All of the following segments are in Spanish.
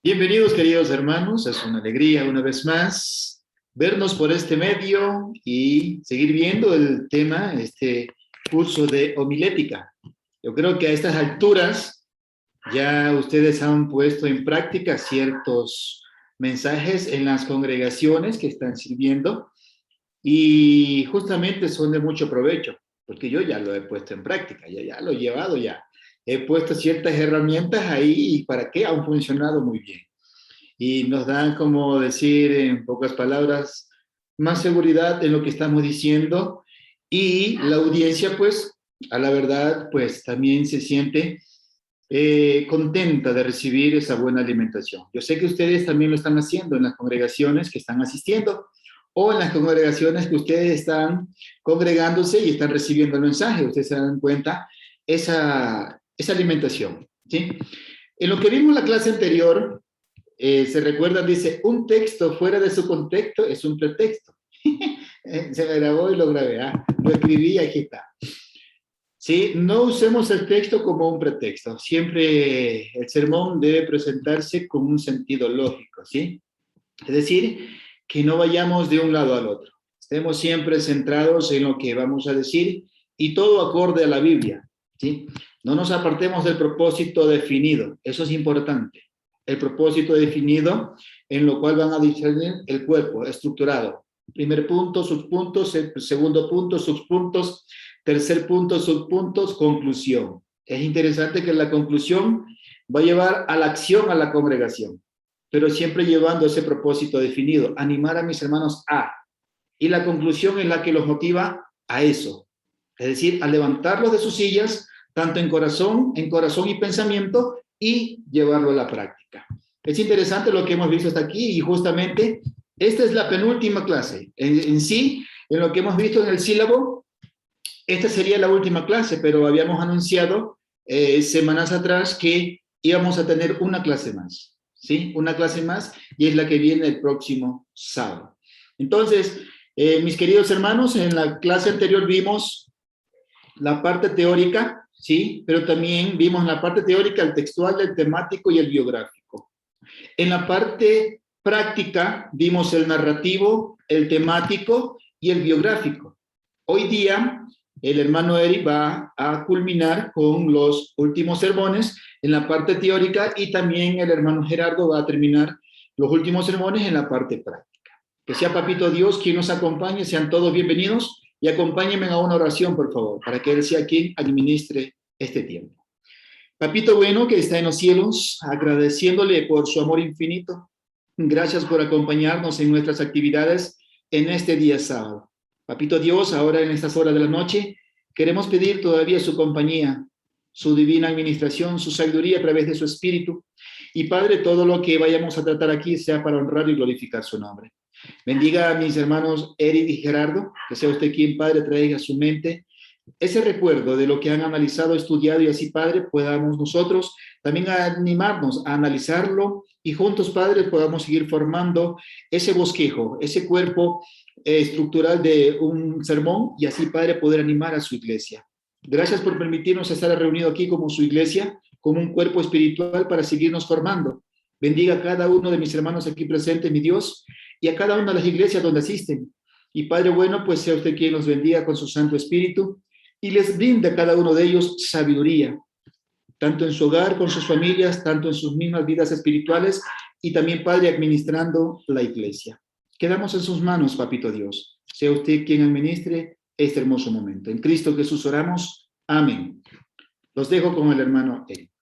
Bienvenidos, queridos hermanos. Es una alegría una vez más vernos por este medio y seguir viendo el tema, este curso de homilética. Yo creo que a estas alturas ya ustedes han puesto en práctica ciertos mensajes en las congregaciones que están sirviendo y justamente son de mucho provecho, porque yo ya lo he puesto en práctica, ya lo he llevado ya. He puesto ciertas herramientas ahí y para qué han funcionado muy bien y nos dan, como decir en pocas palabras, más seguridad en lo que estamos diciendo y la audiencia, pues, a la verdad, pues también se siente contenta de recibir esa buena alimentación. Yo sé que ustedes también lo están haciendo en las congregaciones que están asistiendo o en las congregaciones que ustedes están congregándose y están recibiendo el mensaje. Ustedes se dan cuenta esa alimentación, ¿sí? En lo que vimos en la clase anterior, se recuerda, dice, un texto fuera de su contexto es un pretexto. Se me grabó y lo grabé, lo escribí y aquí está. Sí, no usemos el texto como un pretexto. Siempre el sermón debe presentarse con un sentido lógico, ¿sí? Es decir, que no vayamos de un lado al otro. Estemos siempre centrados en lo que vamos a decir y todo acorde a la Biblia, ¿sí? No nos apartemos del propósito definido. Eso es importante. El propósito definido en lo cual van a discernir el cuerpo estructurado. Primer punto, subpuntos, segundo punto, subpuntos, tercer punto, subpuntos, conclusión. Es interesante que la conclusión va a llevar a la acción a la congregación, pero siempre llevando ese propósito definido, animar a mis hermanos a. Y la conclusión es la que los motiva a eso, es decir, a levantarlos de sus sillas, tanto en corazón y pensamiento, y llevarlo a la práctica. Es interesante lo que hemos visto hasta aquí, y justamente esta es la penúltima clase. En sí, en lo que hemos visto en el sílabo, esta sería la última clase, pero habíamos anunciado semanas atrás que íbamos a tener una clase más, ¿sí? Una clase más, y es la que viene el próximo sábado. Entonces, mis queridos hermanos, en la clase anterior vimos la parte teórica, ¿sí? Pero también vimos en la parte teórica el textual, el temático y el biográfico. En la parte práctica vimos el narrativo, el temático y el biográfico. Hoy día el hermano Eric va a culminar con los últimos sermones en la parte teórica y también el hermano Gerardo va a terminar los últimos sermones en la parte práctica. Que sea Papito Dios quien nos acompañe, sean todos bienvenidos y acompáñenme a una oración, por favor, para que Él sea quien administre este tiempo. Papito bueno que está en los cielos, agradeciéndole por su amor infinito. Gracias por acompañarnos en nuestras actividades en este día sábado. Papito Dios, ahora en estas horas de la noche, queremos pedir todavía su compañía, su divina administración, su sabiduría a través de su espíritu. Y Padre, todo lo que vayamos a tratar aquí sea para honrar y glorificar su nombre. Bendiga a mis hermanos Eric y Gerardo, que sea usted quien, Padre, traiga a su mente ese recuerdo de lo que han analizado, estudiado, y así, Padre, podamos nosotros también animarnos a analizarlo y juntos, Padre, podamos seguir formando ese bosquejo, ese cuerpo estructural de un sermón y así, Padre, poder animar a su iglesia. Gracias por permitirnos estar reunidos aquí como su iglesia, como un cuerpo espiritual para seguirnos formando. Bendiga a cada uno de mis hermanos aquí presentes, mi Dios, y a cada una de las iglesias donde asisten. Y Padre bueno, pues sea usted quien los bendiga con su Santo Espíritu y les brinda a cada uno de ellos sabiduría, tanto en su hogar, con sus familias, tanto en sus mismas vidas espirituales y también, Padre, administrando la iglesia. Quedamos en sus manos, Papito Dios. Sea usted quien administre este hermoso momento. En Cristo Jesús oramos. Amén. Los dejo con el hermano Eric.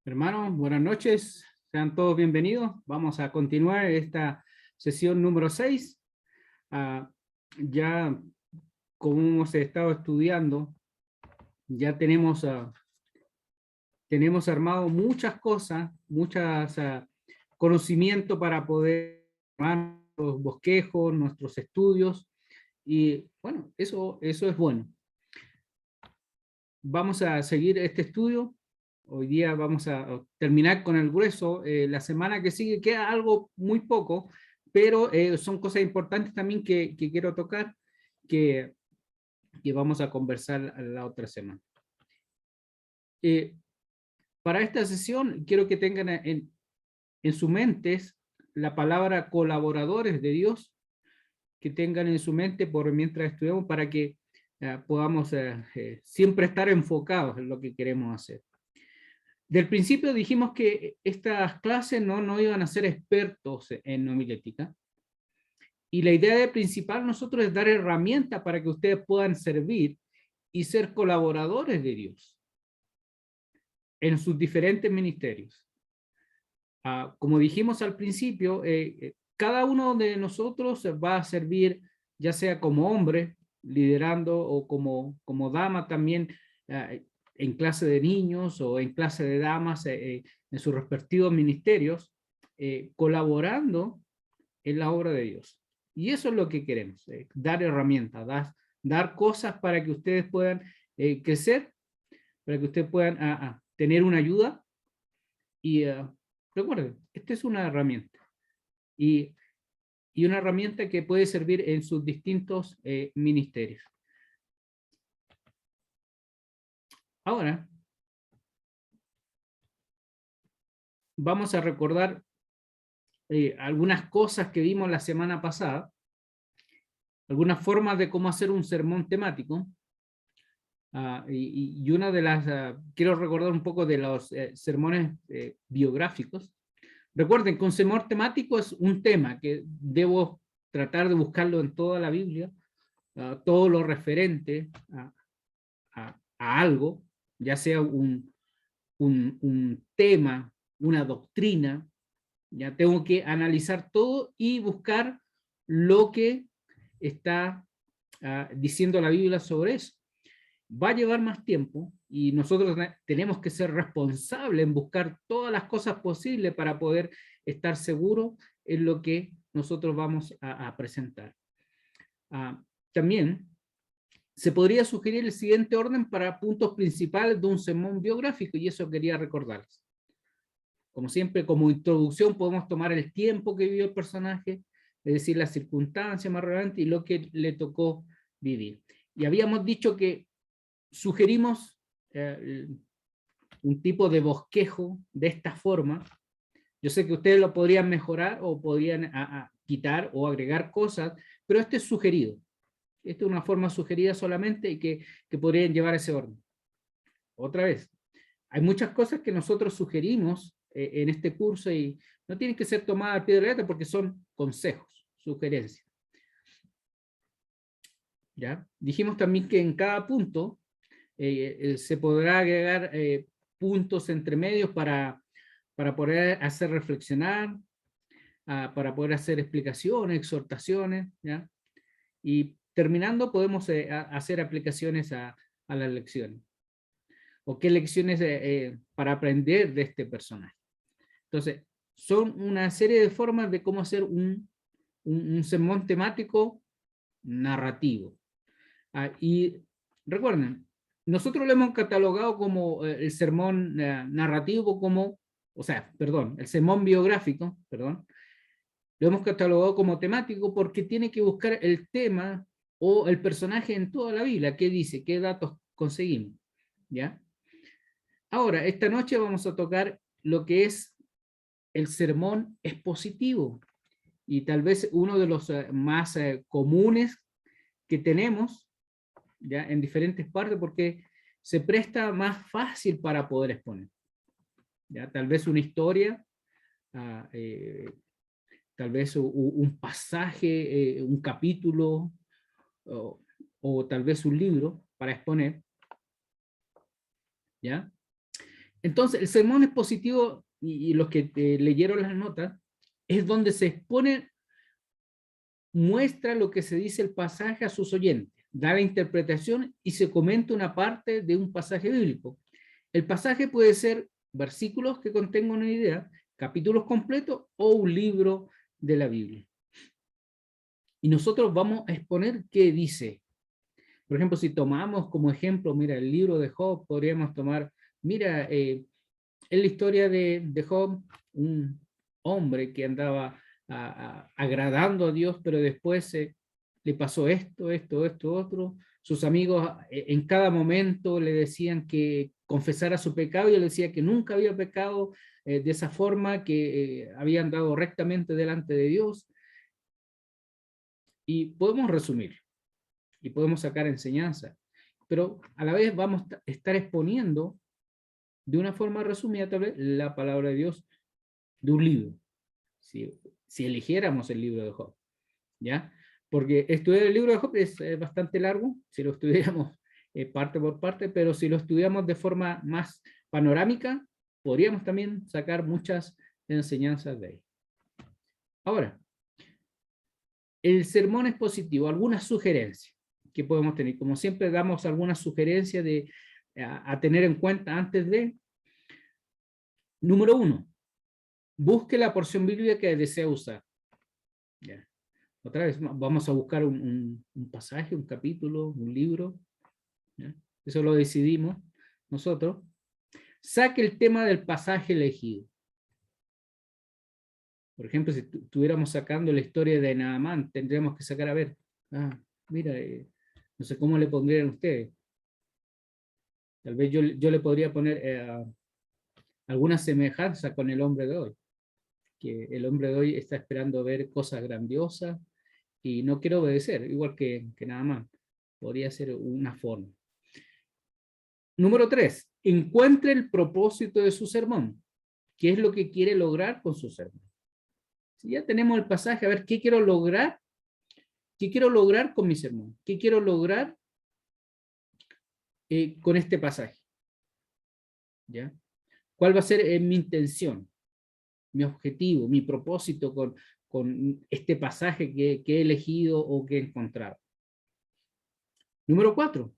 Hermanos, buenas noches. Sean todos bienvenidos. Vamos a continuar esta sesión número 6. Ya, como hemos estado estudiando, ya tenemos armado muchas cosas, muchos conocimientos para poder armar los bosquejos, nuestros estudios, y bueno, eso es bueno. Vamos a seguir este estudio. Hoy día vamos a terminar con el grueso. La semana que sigue queda algo muy poco, pero son cosas importantes también que quiero tocar, que vamos a conversar la otra semana. para esta sesión quiero que tengan en su mente la palabra colaboradores de Dios, que tengan en su mente por mientras estudiamos, para que podamos siempre estar enfocados en lo que queremos hacer. Del principio dijimos que estas clases no iban a ser expertos en homilética, y la idea principal nosotros es dar herramientas para que ustedes puedan servir y ser colaboradores de Dios en sus diferentes ministerios. Como dijimos al principio, cada uno de nosotros va a servir, ya sea como hombre, liderando, o como dama también, en clase de niños o en clase de damas, en sus respectivos ministerios, colaborando en la obra de Dios. Y eso es lo que queremos, dar herramientas, dar cosas para que ustedes puedan crecer, para que ustedes puedan tener una ayuda. Y recuerden, esta es una herramienta. Y una herramienta que puede servir en sus distintos ministerios. Ahora, vamos a recordar algunas cosas que vimos la semana pasada, algunas formas de cómo hacer un sermón temático, y una de las, quiero recordar un poco de los sermones biográficos. Recuerden que un sermón temático es un tema que debo tratar de buscarlo en toda la Biblia, todo lo referente a algo, ya sea un tema, una doctrina. Ya tengo que analizar todo y buscar lo que está diciendo la Biblia sobre eso. Va a llevar más tiempo y nosotros tenemos que ser responsables en buscar todas las cosas posibles para poder estar seguros en lo que nosotros vamos a presentar. También se podría sugerir el siguiente orden para puntos principales de un sermón biográfico, y eso quería recordarles. Como siempre, como introducción podemos tomar el tiempo que vivió el personaje, es decir, las circunstancias más relevantes y lo que le tocó vivir. Y habíamos dicho que sugerimos un tipo de bosquejo de esta forma. Yo sé que ustedes lo podrían mejorar o podrían quitar o agregar cosas, pero este es sugerido. Esta es una forma sugerida solamente y que podrían llevar ese orden. Otra vez, hay muchas cosas que nosotros sugerimos en este curso y no tienen que ser tomadas al pie de la letra porque son consejos, sugerencias. ¿Ya? Dijimos también que en cada punto se podrá agregar puntos entre medios para poder hacer reflexionar, para poder hacer explicaciones, exhortaciones, ¿ya? Y terminando podemos hacer aplicaciones a las lecciones. O qué lecciones para aprender de este personaje. Entonces, son una serie de formas de cómo hacer un sermón temático narrativo. Y recuerden, nosotros lo hemos catalogado como el sermón narrativo, el sermón biográfico, perdón, lo hemos catalogado como temático porque tiene que buscar el tema o el personaje en toda la Biblia. ¿Qué dice? ¿Qué datos conseguimos? ¿Ya? Ahora, esta noche vamos a tocar lo que es el sermón expositivo, y tal vez uno de los más comunes que tenemos ya en diferentes partes, porque se presta más fácil para poder exponer. ¿Ya? Tal vez una historia, tal vez un pasaje, un capítulo, o tal vez un libro para exponer. ¿Ya? Entonces, el sermón expositivo, y los que leyeron las notas, es donde se expone, muestra lo que se dice el pasaje a sus oyentes, da la interpretación y se comenta una parte de un pasaje bíblico. El pasaje puede ser versículos que contengan una idea, capítulos completos o un libro de la Biblia. Y nosotros vamos a exponer qué dice. Por ejemplo, si tomamos como ejemplo, mira, el libro de Job, podríamos tomar, mira, en la historia de Job, un hombre que andaba agradando a Dios, pero después le pasó esto, otro, sus amigos en cada momento le decían que confesara su pecado, y él decía que nunca había pecado de esa forma, que había andado rectamente delante de Dios. Y podemos resumir, y podemos sacar enseñanza, pero a la vez vamos a estar exponiendo de una forma resumida tal vez la palabra de Dios de un libro, si eligiéramos el libro de Job, ¿ya? Porque estudiar el libro de Job es bastante largo, si lo estudiamos parte por parte, pero si lo estudiamos de forma más panorámica, podríamos también sacar muchas enseñanzas de ahí. Ahora, el sermón expositivo, algunas sugerencias que podemos tener. Como siempre damos algunas sugerencias a tener en cuenta antes de. Número 1, busque la porción bíblica que desea usar. Ya. Otra vez, vamos a buscar un pasaje, un capítulo, un libro. ¿Ya? Eso lo decidimos nosotros. Saque el tema del pasaje elegido. Por ejemplo, si estuviéramos sacando la historia de Naamán, tendríamos que sacar, a ver, mira, no sé cómo le pondrían ustedes. Tal vez yo le podría poner alguna semejanza con el hombre de hoy. Que el hombre de hoy está esperando ver cosas grandiosas y no quiere obedecer, igual que Naamán. Podría ser una forma. Número 3, encuentre el propósito de su sermón. ¿Qué es lo que quiere lograr con su sermón? Si ya tenemos el pasaje, a ver, ¿qué quiero lograr? ¿Qué quiero lograr con mi sermón? ¿Qué quiero lograr con este pasaje? ¿Ya? ¿Cuál va a ser mi intención? Mi objetivo, mi propósito con este pasaje que he elegido o que he encontrado. Número 4.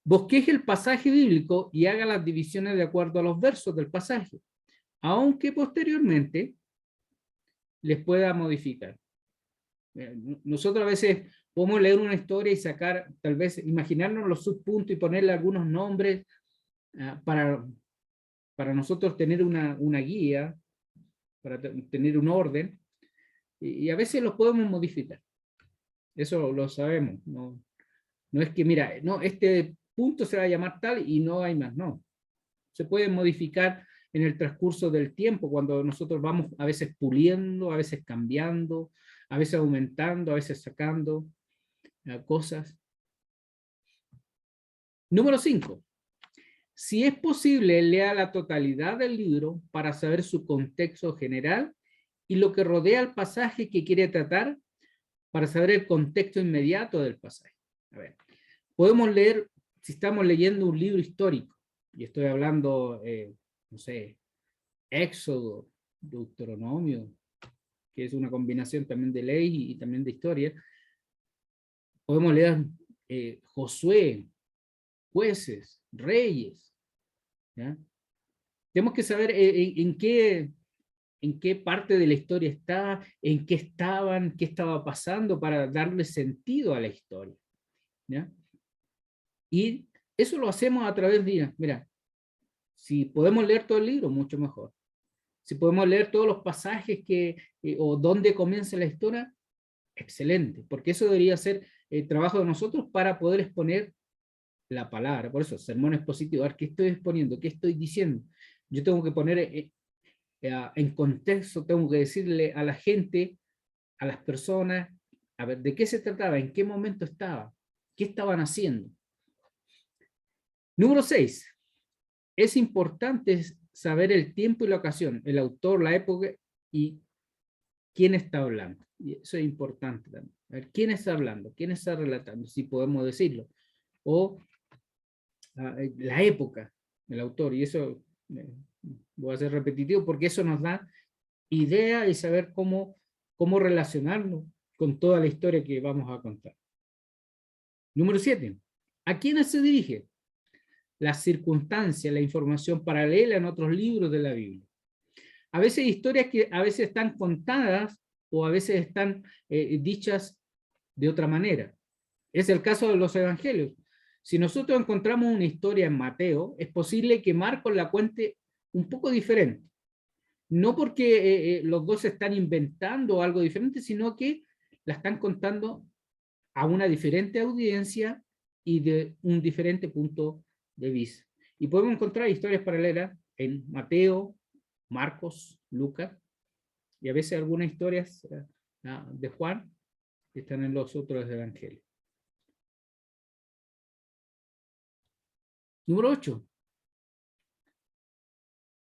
Bosqueje el pasaje bíblico y haga las divisiones de acuerdo a los versos del pasaje, aunque posteriormente les pueda modificar. Nosotros a veces podemos leer una historia y sacar, tal vez imaginarnos los subpuntos y ponerle algunos nombres para nosotros tener una guía, para tener un orden, y a veces los podemos modificar. Eso lo sabemos. No es que, mira, no, este punto se va a llamar tal y no hay más, no. Se puede modificar en el transcurso del tiempo, cuando nosotros vamos a veces puliendo, a veces cambiando, a veces aumentando, a veces sacando cosas. Número 5. Si es posible, lea la totalidad del libro para saber su contexto general y lo que rodea al pasaje que quiere tratar, para saber el contexto inmediato del pasaje. A ver, podemos leer, si estamos leyendo un libro histórico, y estoy hablando, no sé, Éxodo, Deuteronomio, que es una combinación también de ley y también de historia. Podemos leer Josué, Jueces, Reyes. ¿Ya? Tenemos que saber en qué parte de la historia está, en qué estaban, qué estaba pasando, para darle sentido a la historia. ¿Ya? Y eso lo hacemos a través de, mira, si podemos leer todo el libro, mucho mejor. Si podemos leer todos los pasajes o dónde comienza la historia, excelente, porque eso debería ser el trabajo de nosotros para poder exponer la palabra. Por eso, sermón expositivo. A ver, ¿qué estoy exponiendo? ¿Qué estoy diciendo? Yo tengo que poner en contexto, tengo que decirle a la gente, a las personas, a ver, ¿de qué se trataba? ¿En qué momento estaba? ¿Qué estaban haciendo? Número 6. Es importante saber el tiempo y la ocasión, el autor, la época y quién está hablando. Y eso es importante también. A ver, ¿quién está hablando? ¿Quién está relatando? Si podemos decirlo. O la época, el autor. Y eso voy a ser repetitivo porque eso nos da idea y saber cómo relacionarnos con toda la historia que vamos a contar. Número 7. ¿A quiénes se dirige? Las circunstancias, la información paralela en otros libros de la Biblia. A veces historias que a veces están contadas o a veces están dichas de otra manera. Es el caso de los evangelios. Si nosotros encontramos una historia en Mateo, es posible que Marcos la cuente un poco diferente. No porque los dos están inventando algo diferente, sino que la están contando a una diferente audiencia y de un diferente punto de vista. Y podemos encontrar historias paralelas en Mateo, Marcos, Lucas, y a veces algunas historias de Juan que están en los otros evangelios. Número 8.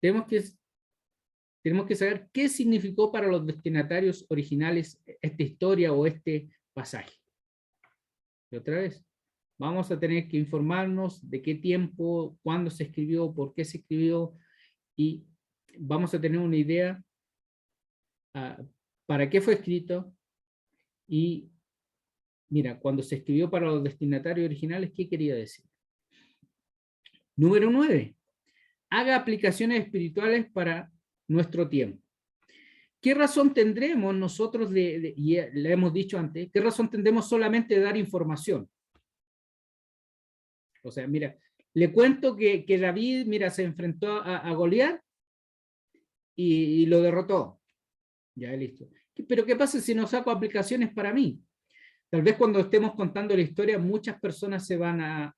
Tenemos que saber qué significó para los destinatarios originales esta historia o este pasaje. Y otra vez, vamos a tener que informarnos de qué tiempo, cuándo se escribió, por qué se escribió, y vamos a tener una idea para qué fue escrito, y mira, cuando se escribió para los destinatarios originales, ¿qué quería decir? Número 9. Haga aplicaciones espirituales para nuestro tiempo. ¿Qué razón tendremos nosotros, y le hemos dicho antes, qué razón tendremos solamente de dar información? O sea, mira, le cuento que David, mira, se enfrentó a Goliat y lo derrotó. Ya, listo. Pero ¿qué pasa si no saco aplicaciones para mí? Tal vez cuando estemos contando la historia, muchas personas se van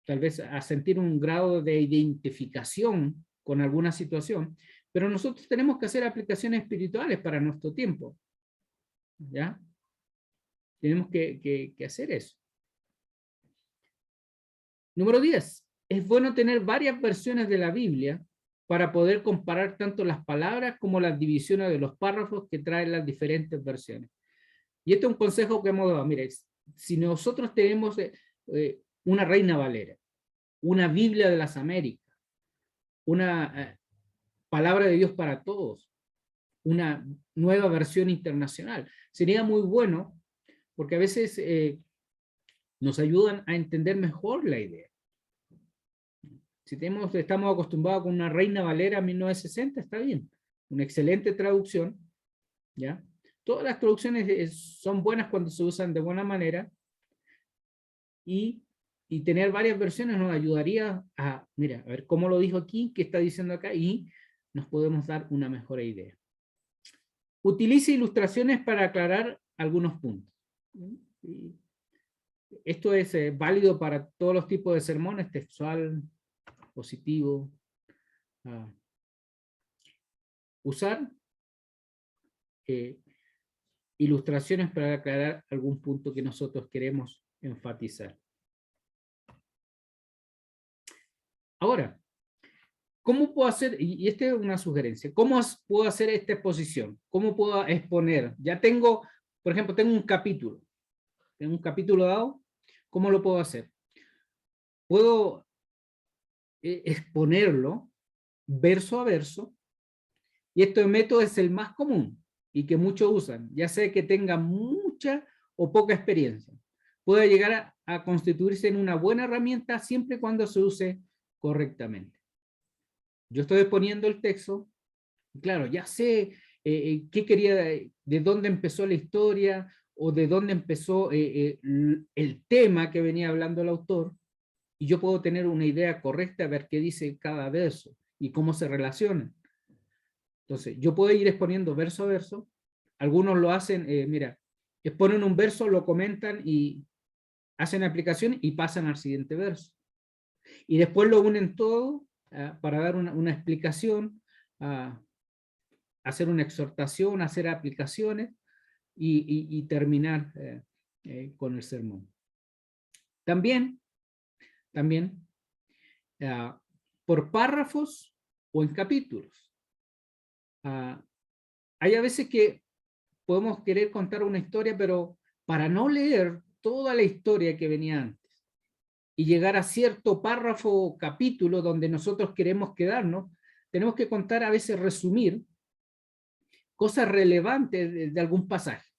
tal vez a sentir un grado de identificación con alguna situación, pero nosotros tenemos que hacer aplicaciones espirituales para nuestro tiempo. ¿Ya? Tenemos que hacer eso. Número 10. Es bueno tener varias versiones de la Biblia para poder comparar tanto las palabras como las divisiones de los párrafos que traen las diferentes versiones. Y este es un consejo que hemos dado. Mire, si nosotros tenemos una Reina Valera, una Biblia de las Américas, una Palabra de Dios para Todos, una nueva versión internacional, sería muy bueno, porque a veces nos ayudan a entender mejor la idea. Si estamos acostumbrados con una Reina Valera 1960, está bien, una excelente traducción, ¿ya? Todas las traducciones son buenas cuando se usan de buena manera, y tener varias versiones nos ayudaría a, mira, a ver cómo lo dijo aquí, qué está diciendo acá, y nos podemos dar una mejor idea. Utilice ilustraciones para aclarar algunos puntos. Y esto es válido para todos los tipos de sermones, textual, positivo. Usar ilustraciones para aclarar algún punto que nosotros queremos enfatizar. Ahora, ¿cómo puedo hacer? Y esta es una sugerencia. ¿Cómo puedo hacer esta exposición? ¿Cómo puedo exponer? Ya tengo, por ejemplo, tengo un capítulo. Tengo un capítulo dado. ¿Cómo lo puedo hacer? Puedo exponerlo verso a verso. Y este método es el más común y que muchos usan, ya sea que tengan mucha o poca experiencia. Puede llegar a constituirse en una buena herramienta siempre y cuando se use correctamente. Yo estoy exponiendo el texto, claro, ya sé qué quería, de dónde empezó la historia, o de dónde empezó el tema que venía hablando el autor, y yo puedo tener una idea correcta de ver qué dice cada verso y cómo se relacionan. Entonces, yo puedo ir exponiendo verso a verso. Algunos lo hacen, mira, exponen un verso, lo comentan y hacen aplicación y pasan al siguiente verso. Y después lo unen todo para dar una explicación, hacer una exhortación, hacer aplicaciones y terminar con el sermón. También por párrafos o en capítulos. Hay a veces que podemos querer contar una historia, pero para no leer toda la historia que venía antes y llegar a cierto párrafo o capítulo donde nosotros queremos quedarnos, tenemos que contar, a veces resumir cosas relevantes de algún pasaje,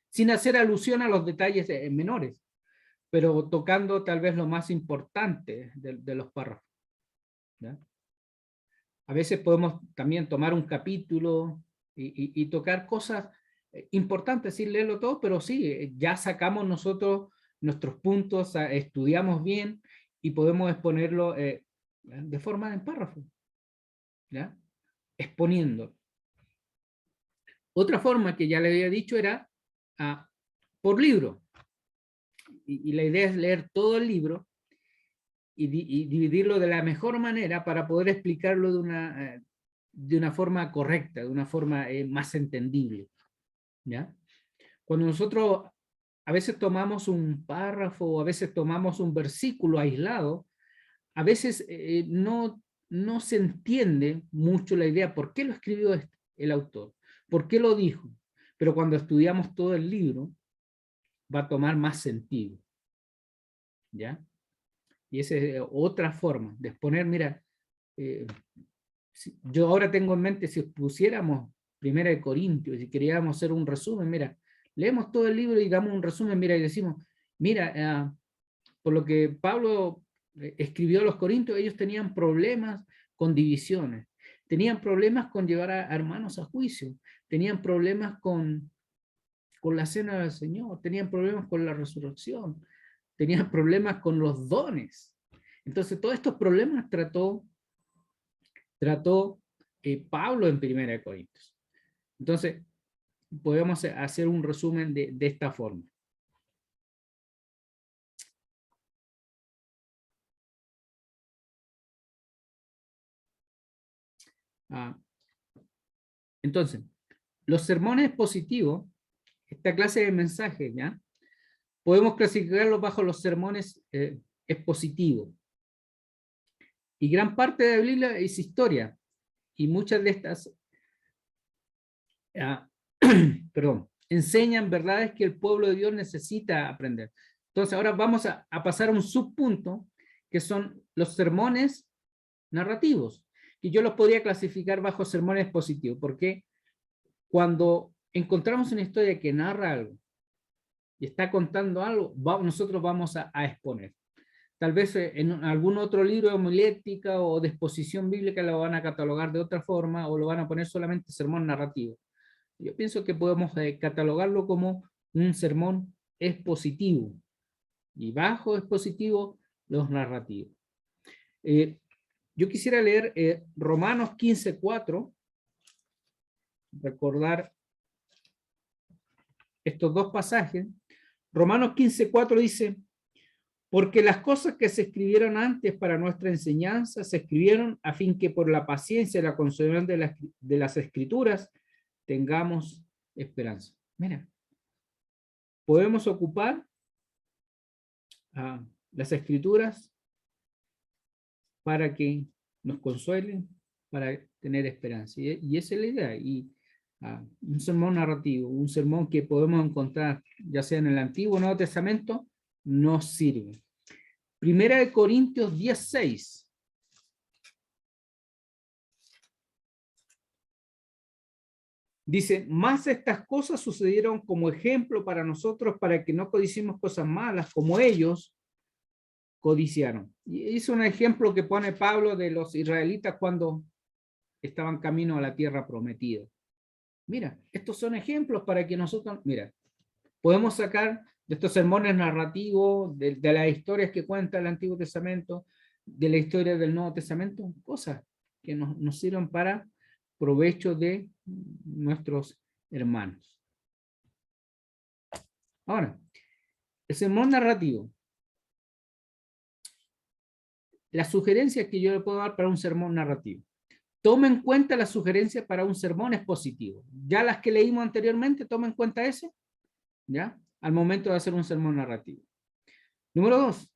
sin hacer alusión a los detalles menores, pero tocando tal vez lo más importante de los párrafos. ¿Ya? A veces podemos también tomar un capítulo y tocar cosas importantes, sin leerlo todo, pero sí, ya sacamos nosotros nuestros puntos, estudiamos bien y podemos exponerlo de forma en párrafo, ¿ya? Exponiendo. Otra forma que ya le había dicho era por libro. y la idea es leer todo el libro y dividirlo de la mejor manera para poder explicarlo de una forma correcta, de una forma más entendible, ¿ya? Cuando nosotros a veces tomamos un párrafo o a veces tomamos un versículo aislado, a veces no se entiende mucho la idea, por qué lo escribió el autor, por qué lo dijo, pero cuando estudiamos todo el libro va a tomar más sentido, ¿ya? Y esa es otra forma de exponer, mira, yo ahora tengo en mente, si pusiéramos Primera de Corintios, si queríamos hacer un resumen, mira, leemos todo el libro y damos un resumen, mira, y decimos, mira, por lo que Pablo escribió a los Corintios, ellos tenían problemas con divisiones, tenían problemas con llevar a hermanos a juicio, tenían problemas con la cena del Señor, tenían problemas con la resurrección, tenían problemas con los dones. Entonces, todos estos problemas trató Pablo en Primera de Corintios. Entonces, podemos hacer un resumen de esta forma. Entonces, los sermones positivos, esta clase de mensajes, ¿ya? Podemos clasificarlos bajo los sermones expositivos. Y gran parte de la Biblia es historia. Y muchas de estas enseñan verdades que el pueblo de Dios necesita aprender. Entonces ahora vamos a pasar a un subpunto, que son los sermones narrativos. Y yo los podría clasificar bajo sermones positivos, porque cuando encontramos una historia que narra algo, y está contando algo, nosotros vamos a exponer. Tal vez en algún otro libro de homilética o de exposición bíblica lo van a catalogar de otra forma, o lo van a poner solamente sermón narrativo. Yo pienso que podemos catalogarlo como un sermón expositivo, y bajo expositivo los narrativos. Yo quisiera leer Romanos 15:4, recordar estos dos pasajes. Romanos 15:4 dice: porque las cosas que se escribieron antes para nuestra enseñanza se escribieron a fin que por la paciencia y la consolación de las escrituras tengamos esperanza. Mira, podemos ocupar las escrituras para que nos consuelen, para tener esperanza. Y esa es la idea. Y un sermón narrativo, un sermón que podemos encontrar ya sea en el Antiguo o Nuevo Testamento, nos sirve. Primera de Corintios 10:6. Dice, más estas cosas sucedieron como ejemplo para nosotros, para que no codiciemos cosas malas como ellos codiciaron. Y es un ejemplo que pone Pablo de los israelitas cuando estaban camino a la tierra prometida. Mira, estos son ejemplos para que nosotros, mira, podemos sacar de estos sermones narrativos, de las historias que cuenta el Antiguo Testamento, de la historia del Nuevo Testamento, cosas que nos sirven para provecho de nuestros hermanos. Ahora, el sermón narrativo. Las sugerencias que yo le puedo dar para un sermón narrativo. Toma en cuenta las sugerencias para un sermón expositivo. Ya las que leímos anteriormente, toma en cuenta eso, ¿ya? Al momento de hacer un sermón narrativo. Número 2.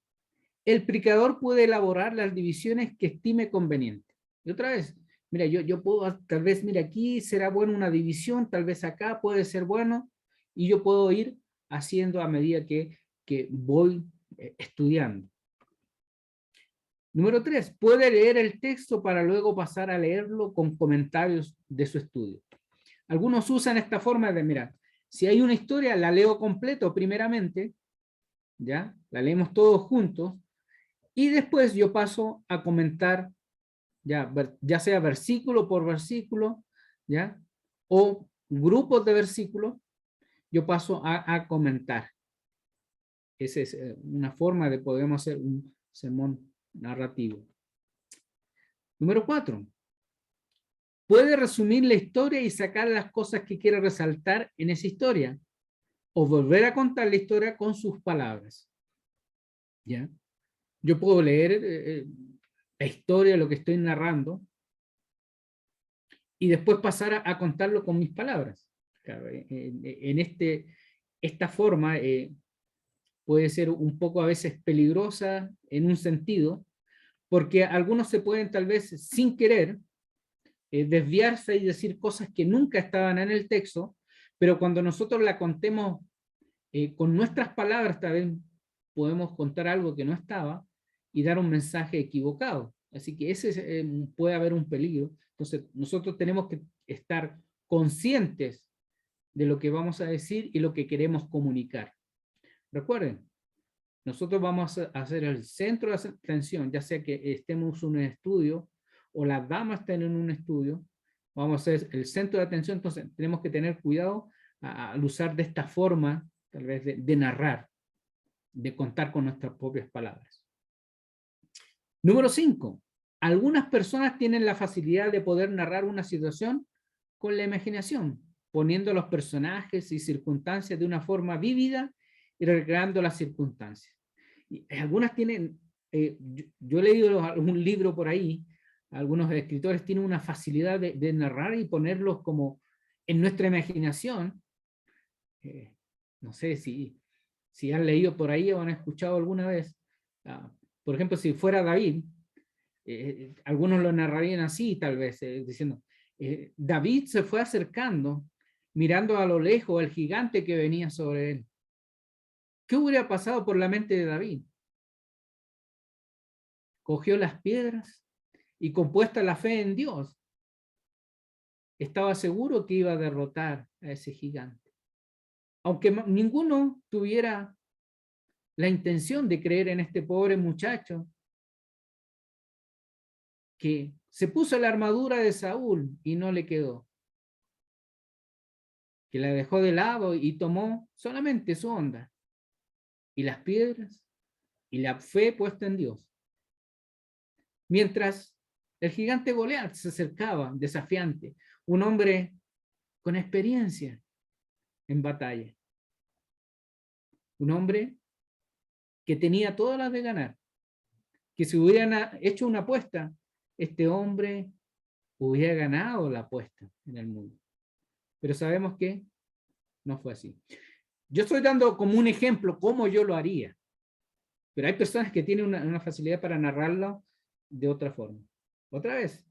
El predicador puede elaborar las divisiones que estime conveniente. Y otra vez, mira, yo puedo, tal vez, mira, aquí será bueno una división, tal vez acá puede ser bueno, y yo puedo ir haciendo a medida que voy estudiando. Número 3, puede leer el texto para luego pasar a leerlo con comentarios de su estudio. Algunos usan esta forma de, mira, si hay una historia, la leo completo primeramente, ¿ya? La leemos todos juntos, y después yo paso a comentar, ya sea versículo por versículo, ¿ya? O grupos de versículos, yo paso a comentar. Esa es una forma de podemos hacer un sermón narrativo. Número 4. Puede resumir la historia y sacar las cosas que quiere resaltar en esa historia, o volver a contar la historia con sus palabras. ¿ya? Yo puedo leer la historia, lo que estoy narrando, y después pasar a contarlo con mis palabras. Claro, esta forma puede ser un poco a veces peligrosa en un sentido, porque algunos se pueden tal vez sin querer desviarse y decir cosas que nunca estaban en el texto, pero cuando nosotros la contemos con nuestras palabras, tal vez podemos contar algo que no estaba y dar un mensaje equivocado. Así que puede haber un peligro. Entonces, nosotros tenemos que estar conscientes de lo que vamos a decir y lo que queremos comunicar. Recuerden, nosotros vamos a hacer el centro de atención, ya sea que estemos en un estudio o las damas estén en un estudio, vamos a ser el centro de atención, entonces tenemos que tener cuidado al usar de esta forma, tal vez de narrar, de contar con nuestras propias palabras. Número 5. Algunas personas tienen la facilidad de poder narrar una situación con la imaginación, poniendo los personajes y circunstancias de una forma vívida y recreando las circunstancias. Y algunas tienen, yo he leído un libro por ahí, algunos escritores tienen una facilidad de narrar y ponerlos como en nuestra imaginación. No sé si han leído por ahí o han escuchado alguna vez. Por ejemplo, si fuera David, algunos lo narrarían así tal vez, diciendo, David se fue acercando, mirando a lo lejos al gigante que venía sobre él. ¿Qué hubiera pasado por la mente de David? Cogió las piedras y, compuesta la fe en Dios, estaba seguro que iba a derrotar a ese gigante. Aunque ninguno tuviera la intención de creer en este pobre muchacho que se puso la armadura de Saúl y no le quedó, que la dejó de lado y tomó solamente su onda y las piedras y la fe puesta en Dios. Mientras el gigante Goliat se acercaba, desafiante, un hombre con experiencia en batalla, un hombre que tenía todas las de ganar, que si hubieran hecho una apuesta, este hombre hubiera ganado la apuesta en el mundo. Pero sabemos que no fue así. Yo estoy dando como un ejemplo cómo yo lo haría, pero hay personas que tienen una facilidad para narrarlo de otra forma. Otra vez,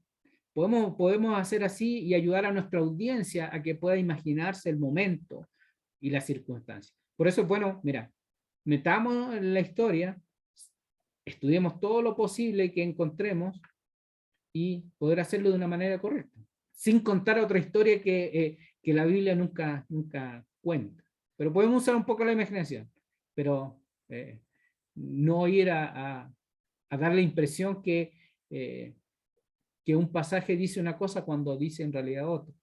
podemos hacer así y ayudar a nuestra audiencia a que pueda imaginarse el momento y las circunstancias. Por eso, bueno, mira, metamos en la historia, estudiemos todo lo posible que encontremos y poder hacerlo de una manera correcta, sin contar otra historia que la Biblia nunca cuenta. Pero podemos usar un poco la imaginación, pero no ir a dar la impresión que un pasaje dice una cosa cuando dice en realidad otra.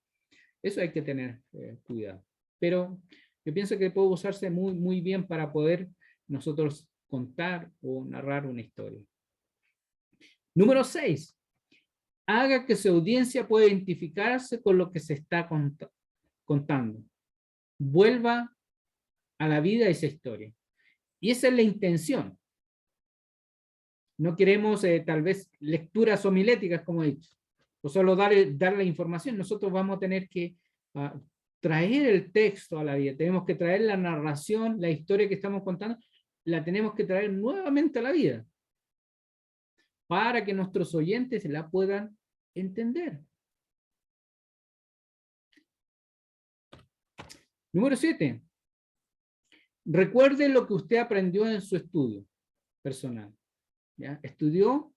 Eso hay que tener cuidado. Pero yo pienso que puede usarse muy, muy bien para poder nosotros contar o narrar una historia. Número 6. Haga que su audiencia pueda identificarse con lo que se está contando. Vuelva a la vida esa historia. Y esa es la intención. No queremos tal vez lecturas homiléticas, como he dicho, o solo dar la información. Nosotros vamos a tener que traer el texto a la vida, tenemos que traer la narración, la historia que estamos contando, la tenemos que traer nuevamente a la vida, para que nuestros oyentes la puedan entender. Número 7. Recuerde lo que usted aprendió en su estudio personal. ¿Ya? Estudió,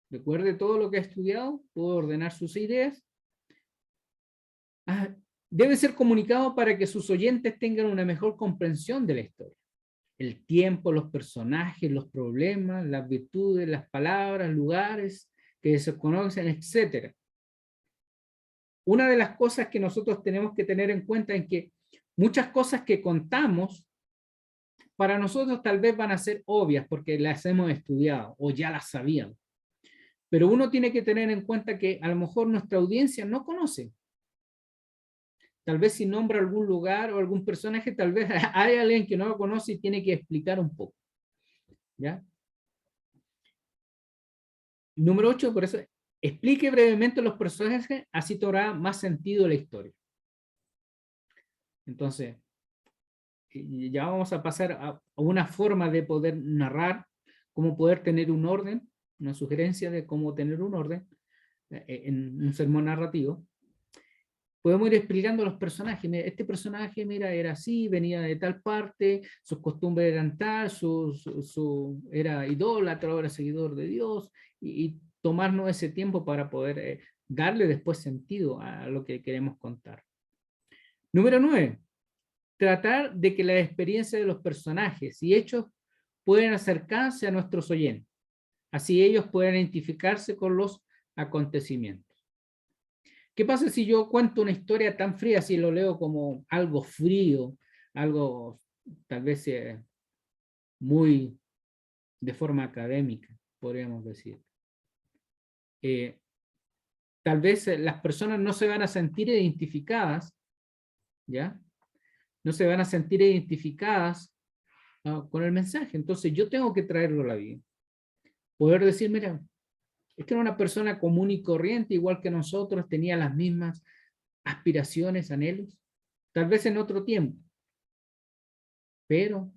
recuerde todo lo que ha estudiado, puede ordenar sus ideas. Debe ser comunicado para que sus oyentes tengan una mejor comprensión de la historia. El tiempo, los personajes, los problemas, las virtudes, las palabras, lugares que se conocen, etc. Una de las cosas que nosotros tenemos que tener en cuenta es que muchas cosas que contamos para nosotros tal vez van a ser obvias porque las hemos estudiado o ya las sabíamos. Pero uno tiene que tener en cuenta que a lo mejor nuestra audiencia no conoce. Tal vez si nombra algún lugar o algún personaje, tal vez hay alguien que no lo conoce y tiene que explicar un poco. ¿ya? Número 8, por eso, explique brevemente los personajes, así tendrá más sentido la historia. Entonces, ya vamos a pasar a una forma de poder narrar, cómo poder tener un orden, una sugerencia de cómo tener un orden en un sermón narrativo. Podemos ir explicando a los personajes. Mira, este personaje, mira, era así, venía de tal parte, sus costumbres eran tal, era idólatra, era seguidor de Dios, y tomarnos ese tiempo para poder darle después sentido a lo que queremos contar. Número 9. Tratar de que la experiencia de los personajes y hechos puedan acercarse a nuestros oyentes. Así ellos pueden identificarse con los acontecimientos. ¿Qué pasa si yo cuento una historia tan fría, si lo leo como algo frío, algo tal vez muy de forma académica, podríamos decir? Tal vez las personas no se van a sentir identificadas, ¿ya? No se van a sentir identificadas con el mensaje. Entonces yo tengo que traerlo a la vida. Poder decir, mira, es que era una persona común y corriente, igual que nosotros, tenía las mismas aspiraciones, anhelos, tal vez en otro tiempo, pero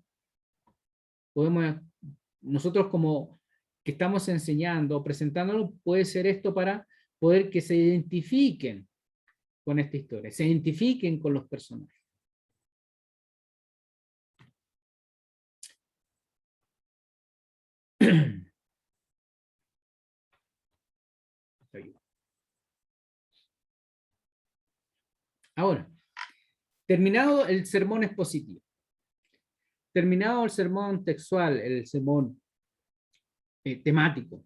podemos, nosotros como que estamos enseñando o presentándolo, puede ser esto para poder que se identifiquen con esta historia, se identifiquen con los personajes. Ahora, terminado el sermón expositivo, terminado el sermón textual, el sermón temático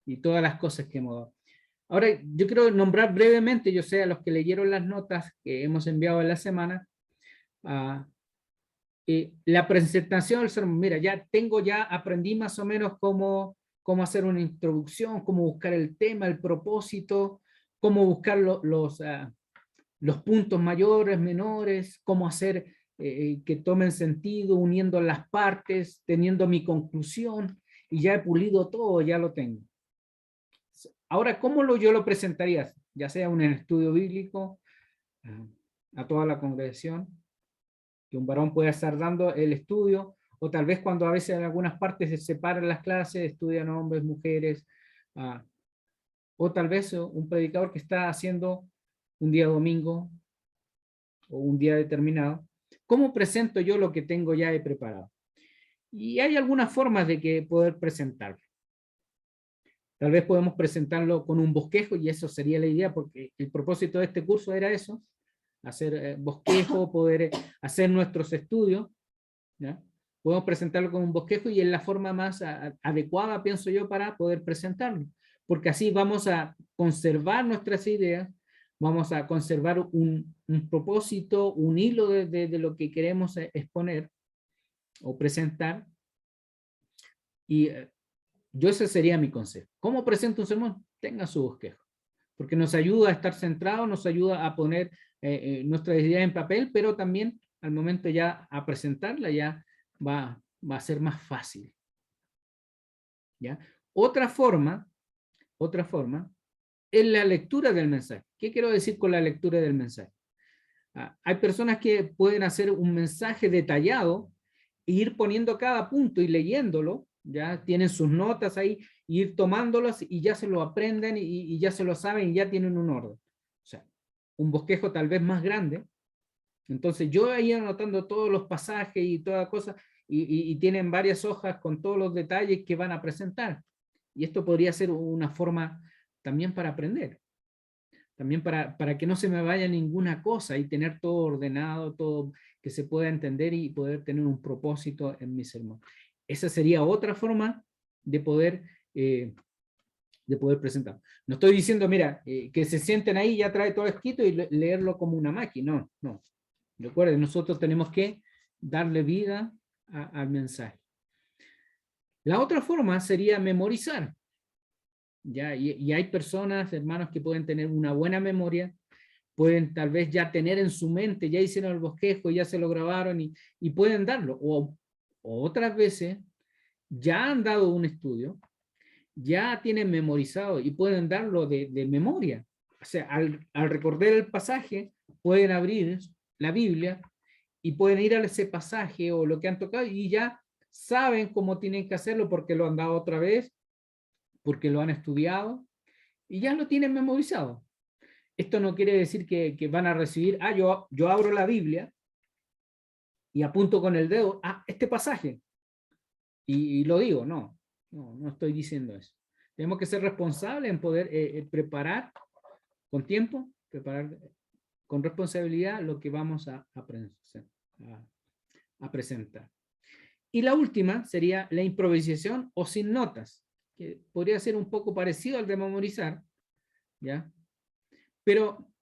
y todas las cosas que hemos dado. Ahora, yo quiero nombrar brevemente, yo sé a los que leyeron las notas que hemos enviado en la semana, la presentación del sermón. Mira, aprendí más o menos cómo hacer una introducción, cómo buscar el tema, el propósito, cómo buscar los puntos mayores, menores, cómo hacer que tomen sentido, uniendo las partes, teniendo mi conclusión, y ya he pulido todo, ya lo tengo. Ahora, ¿cómo yo lo presentaría? Ya sea en un estudio bíblico, a toda la congregación, que un varón pueda estar dando el estudio, o tal vez cuando a veces en algunas partes se separan las clases, estudian hombres, mujeres, o tal vez un predicador que está haciendo un día domingo, o un día determinado. ¿Cómo presento yo lo que tengo ya preparado? Y hay algunas formas de que poder presentarlo. Tal vez podemos presentarlo con un bosquejo, y eso sería la idea, porque el propósito de este curso era eso, hacer bosquejo, poder hacer nuestros estudios, ¿ya? Podemos presentarlo con un bosquejo, y es la forma más adecuada, pienso yo, para poder presentarlo, porque así vamos a conservar nuestras ideas, vamos a conservar un propósito, un hilo de lo que queremos exponer o presentar, y yo ese sería mi consejo. ¿Cómo presento un sermón? Tenga su bosquejo, porque nos ayuda a estar centrados, nos ayuda a poner nuestras ideas en papel, pero también al momento ya a presentarla ya va a ser más fácil. ¿Ya? Otra forma es la lectura del mensaje. ¿Qué quiero decir con la lectura del mensaje? Hay personas que pueden hacer un mensaje detallado e ir poniendo cada punto y leyéndolo, ya tienen sus notas ahí, e ir tomándolas y ya se lo aprenden y ya se lo saben y ya tienen un orden. O sea, un bosquejo tal vez más grande. Entonces yo ahí anotando todos los pasajes y toda cosa, y tienen varias hojas con todos los detalles que van a presentar. Y esto podría ser una forma también para aprender. También para que no se me vaya ninguna cosa y tener todo ordenado, todo que se pueda entender y poder tener un propósito en mi sermón. Esa sería otra forma de poder presentar. No estoy diciendo, mira, que se sienten ahí, ya trae todo escrito y leerlo como una máquina. No. Recuerden, nosotros tenemos que darle vida al mensaje. La otra forma sería memorizar. ¿Ya? Y hay personas, hermanos, que pueden tener una buena memoria, pueden tal vez ya tener en su mente, ya hicieron el bosquejo, ya se lo grabaron y pueden darlo. O otras veces ya han dado un estudio, ya tienen memorizado y pueden darlo de memoria. O sea, al recordar el pasaje, pueden abrir la Biblia y pueden ir a ese pasaje o lo que han tocado y ya saben cómo tienen que hacerlo porque lo han dado otra vez, porque lo han estudiado y ya lo tienen memorizado. Esto no quiere decir que van a recibir, yo abro la Biblia y apunto con el dedo, este pasaje, y lo digo, no estoy diciendo eso. Tenemos que ser responsables en poder preparar con tiempo, preparar con responsabilidad lo que vamos a presentar. Y la última sería la improvisación o sin notas, que podría ser un poco parecido al de memorizar, ¿ya? Pero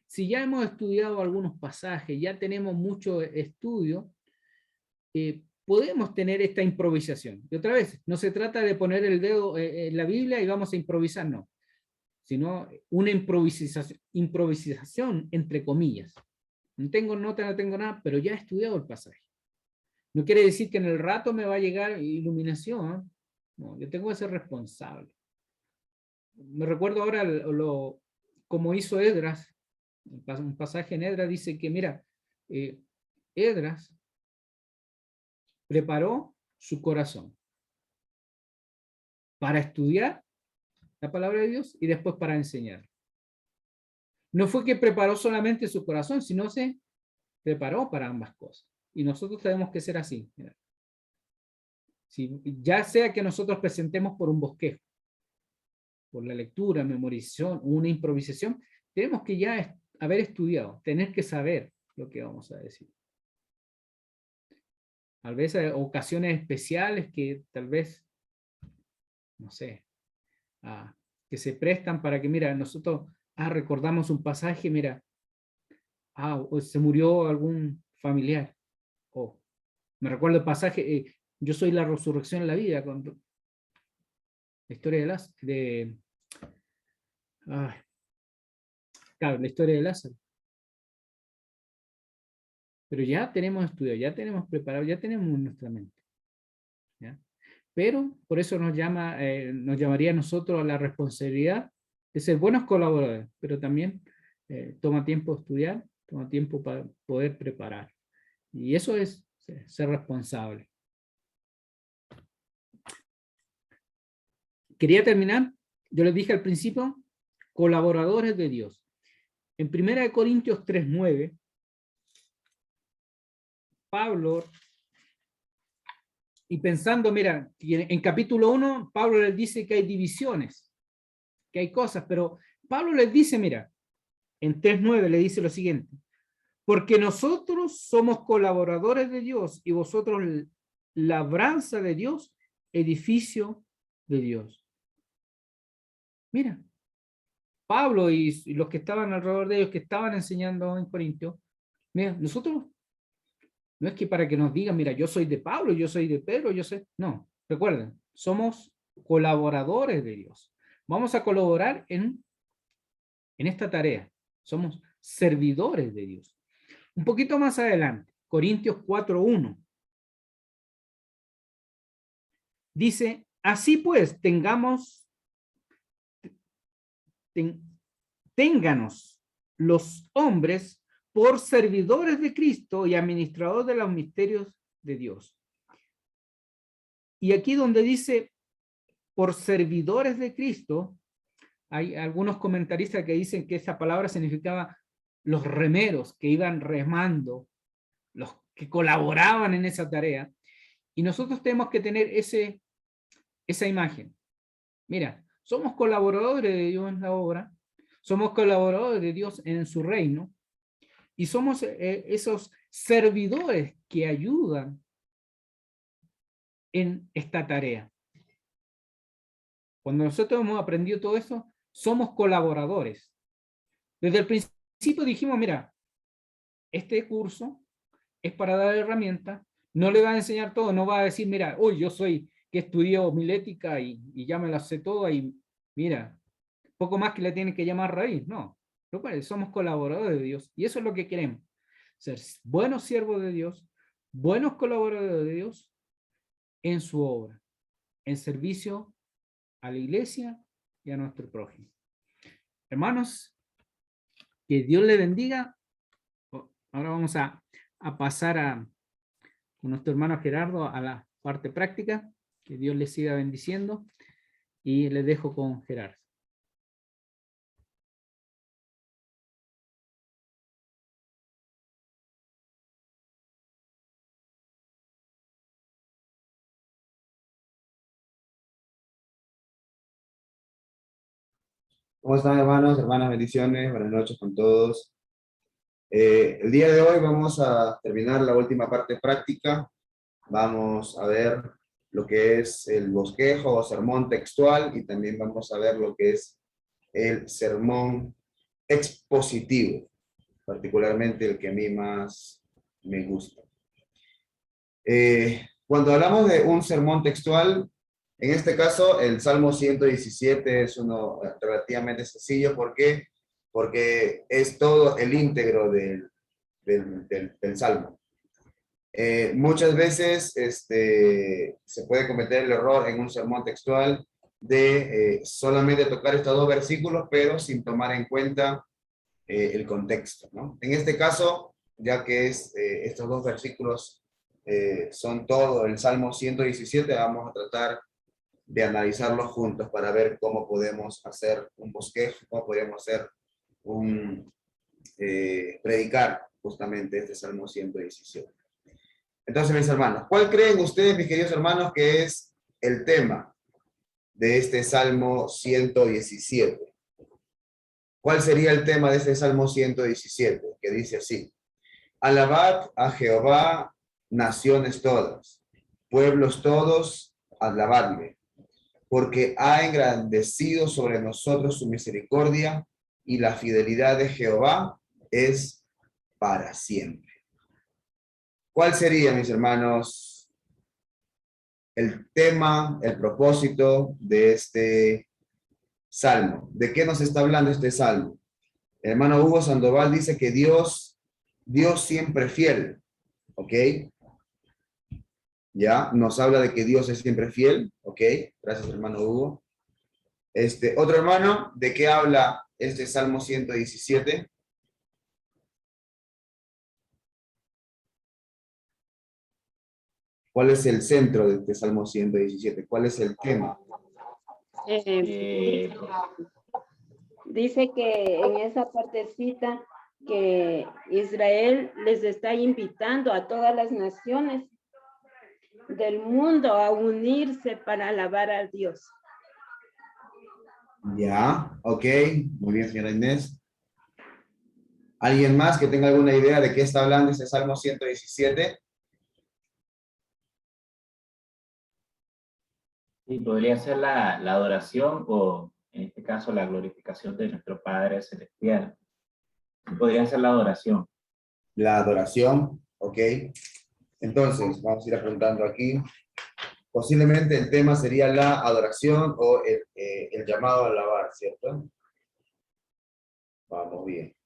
si ya hemos estudiado algunos pasajes, ya tenemos mucho estudio, podemos tener esta improvisación. Y otra vez, no se trata de poner el dedo en la Biblia y vamos a improvisar, no, sino una improvisación entre comillas. No tengo nota, no tengo nada, pero ya he estudiado el pasaje. No quiere decir que en el rato me va a llegar iluminación, ¿eh? No, yo tengo que ser responsable. Me recuerdo ahora como hizo Esdras, un pasaje en Esdras dice que, mira, Esdras preparó su corazón para estudiar la palabra de Dios y después para enseñar. No fue que preparó solamente su corazón, sino se preparó para ambas cosas. Y nosotros tenemos que ser así. Mira. Si, ya sea que nosotros presentemos por un bosquejo, por la lectura, memorización, una improvisación, tenemos que ya haber estudiado, tener que saber lo que vamos a decir. Tal vez hay ocasiones especiales que tal vez, no sé, que se prestan para que, mira, nosotros recordamos un pasaje, mira, o se murió algún familiar, o me recuerdo el pasaje, yo soy la resurrección en la vida, con la historia claro, la historia de Lázaro. Pero ya tenemos estudiado, ya tenemos preparado, ya tenemos en nuestra mente. ¿Ya? Pero por eso nos llamaría a nosotros a la responsabilidad de ser buenos colaboradores, pero también toma tiempo estudiar, toma tiempo para poder preparar. Y eso es ser responsable. Quería terminar, yo les dije al principio, colaboradores de Dios. En 1 Corintios 3:9, Pablo, y pensando, mira, en capítulo 1, Pablo les dice que hay divisiones, que hay cosas, pero Pablo les dice, mira, en 3:9 le dice lo siguiente, porque nosotros somos colaboradores de Dios y vosotros labranza de Dios, edificio de Dios. Mira, Pablo y los que estaban alrededor de ellos, que estaban enseñando en Corintios, mira, nosotros, no es que para que nos digan, mira, yo soy de Pablo, yo soy de Pedro, yo sé, no, recuerden, somos colaboradores de Dios. Vamos a colaborar en esta tarea, somos servidores de Dios. Un poquito más adelante, Corintios 4:1. Dice, así pues, ténganos los hombres por servidores de Cristo y administradores de los misterios de Dios. Y aquí donde dice por servidores de Cristo, hay algunos comentaristas que dicen que esa palabra significaba los remeros que iban remando, los que colaboraban en esa tarea. Y nosotros tenemos que tener esa imagen. Mira, somos colaboradores de Dios en la obra, somos colaboradores de Dios en su reino, y somos esos servidores que ayudan en esta tarea. Cuando nosotros hemos aprendido todo eso, somos colaboradores. Desde el principio dijimos, mira, este curso es para dar herramientas, no le va a enseñar todo, no va a decir, mira, hoy yo soy que estudié homilética y ya me la sé toda y mira, poco más que le tienen que llamar raíz, no. Somos colaboradores de Dios y eso es lo que queremos, ser buenos siervos de Dios, buenos colaboradores de Dios en su obra. en servicio a la iglesia y a nuestro prójimo. Hermanos, que Dios le bendiga. Ahora vamos a pasar con nuestro hermano Gerardo a la parte práctica. Que Dios les siga bendiciendo y les dejo con Gerardo. ¿Cómo están, hermanos, hermanas? Bendiciones, buenas noches con todos. El día de hoy vamos a terminar la última parte práctica. Vamos a ver lo que es el bosquejo o sermón textual y también vamos a ver lo que es el sermón expositivo, particularmente el que a mí más me gusta. Cuando hablamos de un sermón textual, en este caso el Salmo 117 es uno relativamente sencillo. ¿Por qué? Porque es todo el íntegro del Salmo. Muchas veces se puede cometer el error en un sermón textual de solamente tocar estos dos versículos, pero sin tomar en cuenta el contexto, ¿no? En este caso, ya que estos dos versículos son todo el Salmo 117, vamos a tratar de analizarlos juntos para ver cómo podemos hacer un bosquejo, cómo podemos hacer predicar justamente este Salmo 117. Entonces, mis hermanos, ¿cuál creen ustedes, mis queridos hermanos, que es el tema de este Salmo 117? ¿Cuál sería el tema de este Salmo 117? Que dice así: alabad a Jehová, naciones todas, pueblos todos, alabadle, porque ha engrandecido sobre nosotros su misericordia, y la fidelidad de Jehová es para siempre. ¿Cuál sería, mis hermanos, el tema, el propósito de este salmo? ¿De qué nos está hablando este salmo? El hermano Hugo Sandoval dice que Dios siempre fiel, ¿ok? Ya, nos habla de que Dios es siempre fiel, ¿ok? Gracias, hermano Hugo. Otro hermano, ¿de qué habla este Salmo 117? ¿Cuál es el centro de este Salmo 117? ¿Cuál es el tema? Dice que en esa partecita que Israel les está invitando a todas las naciones del mundo a unirse para alabar a Dios. Ya, ok, muy bien, señora Inés. ¿Alguien más que tenga alguna idea de qué está hablando este Salmo 117? Sí, podría ser la adoración o, en este caso, la glorificación de nuestro Padre Celestial. Podría ser la adoración. La adoración, ok. Entonces, vamos a ir apuntando aquí. Posiblemente el tema sería la adoración o el llamado a alabar, ¿cierto? Vamos bien.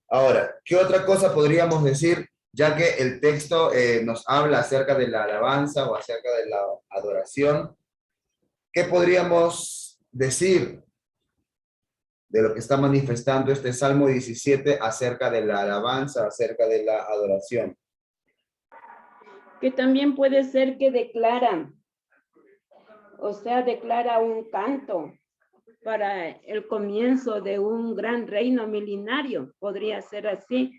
Ahora, ¿qué otra cosa podríamos decir? Ya que el texto nos habla acerca de la alabanza o acerca de la adoración, ¿qué podríamos decir de lo que está manifestando este Salmo 17 acerca de la alabanza, acerca de la adoración? Que también puede ser que declara un canto para el comienzo de un gran reino milenario. Podría ser así.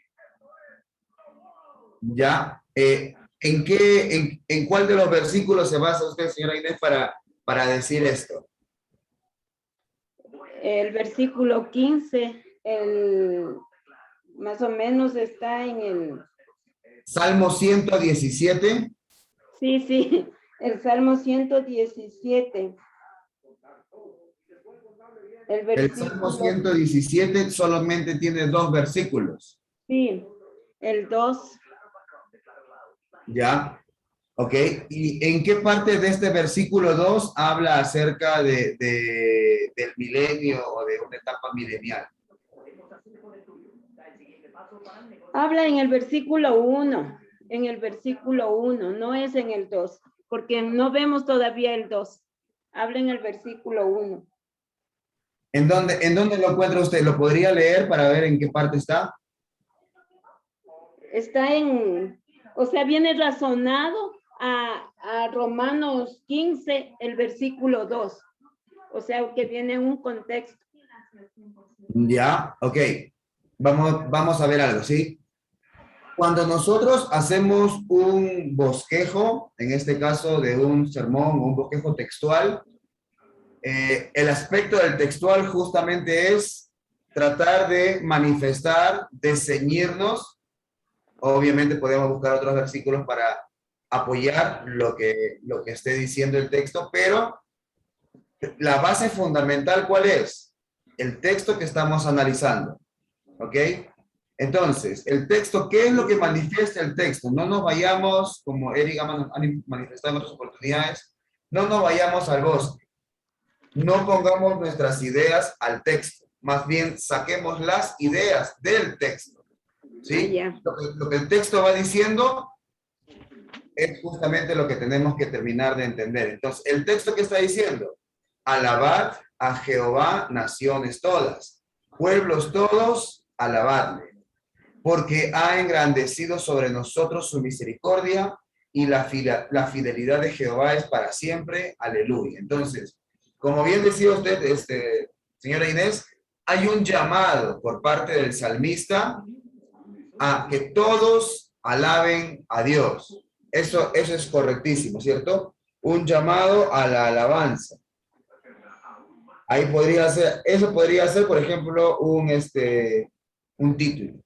Ya, ¿en cuál de los versículos se basa usted, señora Inés, para decir esto? El versículo 15, más o menos está en el... Salmo 117. Sí, el Salmo 117. El Salmo 117 solamente tiene 2 versículos. Sí, el 2. Ya, ok. ¿Y en qué parte de este versículo 2 habla acerca del milenio o de una etapa milenial? Habla en el versículo 1, no es en el 2. porque no vemos todavía el 2. Habla en el versículo 1. ¿En dónde lo encuentra usted? ¿Lo podría leer para ver en qué parte está? Está o sea, viene razonado a Romanos 15, el versículo 2. O sea, que viene en un contexto. Ya, ok. Vamos a ver algo, ¿sí? Cuando nosotros hacemos un bosquejo, en este caso de un sermón o un bosquejo textual, el aspecto del textual justamente es tratar de manifestar, de ceñirnos. Obviamente podemos buscar otros versículos para apoyar lo que esté diciendo el texto, pero la base fundamental, ¿cuál es? El texto que estamos analizando, ¿ok? Entonces, el texto, ¿qué es lo que manifiesta el texto? No nos vayamos, como Eric ha manifestado en otras oportunidades, no nos vayamos al bosque. No pongamos nuestras ideas al texto, más bien saquemos las ideas del texto, ¿sí? Yeah. Lo que el texto va diciendo es justamente lo que tenemos que terminar de entender. Entonces, el texto que está diciendo, alabad a Jehová, naciones todas, pueblos todos, alabadle, porque ha engrandecido sobre nosotros su misericordia y la fidelidad de Jehová es para siempre, aleluya. Entonces, como bien decía usted, señora Inés, hay un llamado por parte del salmista a que todos alaben a Dios. Eso es correctísimo, ¿cierto? Un llamado a la alabanza. Ahí eso podría ser, por ejemplo, un título.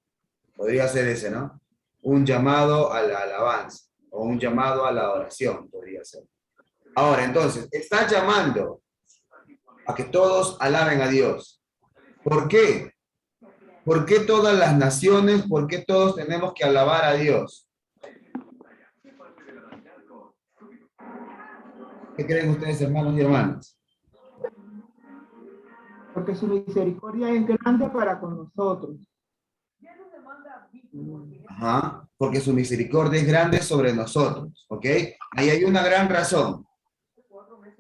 Podría ser ese, ¿no? Un llamado a la alabanza o un llamado a la oración, podría ser. Ahora, entonces, está llamando a que todos alaben a Dios. ¿Por qué? ¿Por qué todas las naciones, por qué todos tenemos que alabar a Dios? ¿Qué creen ustedes, hermanos y hermanas? Porque su misericordia es grande para con nosotros. Ajá, porque su misericordia es grande sobre nosotros, ¿ok? Ahí hay una gran razón.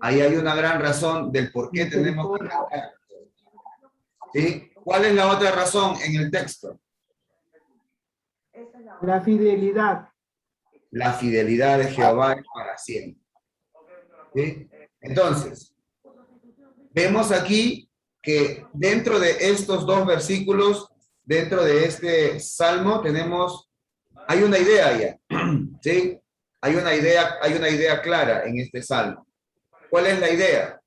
Ahí hay una gran razón del por qué tenemos que alabar. ¿Sí? ¿Cuál es la otra razón en el texto? La fidelidad. La fidelidad de Jehová es para siempre. ¿Sí? Entonces, vemos aquí que dentro de estos dos versículos, dentro de este salmo, hay una idea ya, ¿sí? Hay una idea clara en este salmo. ¿Cuál es la idea?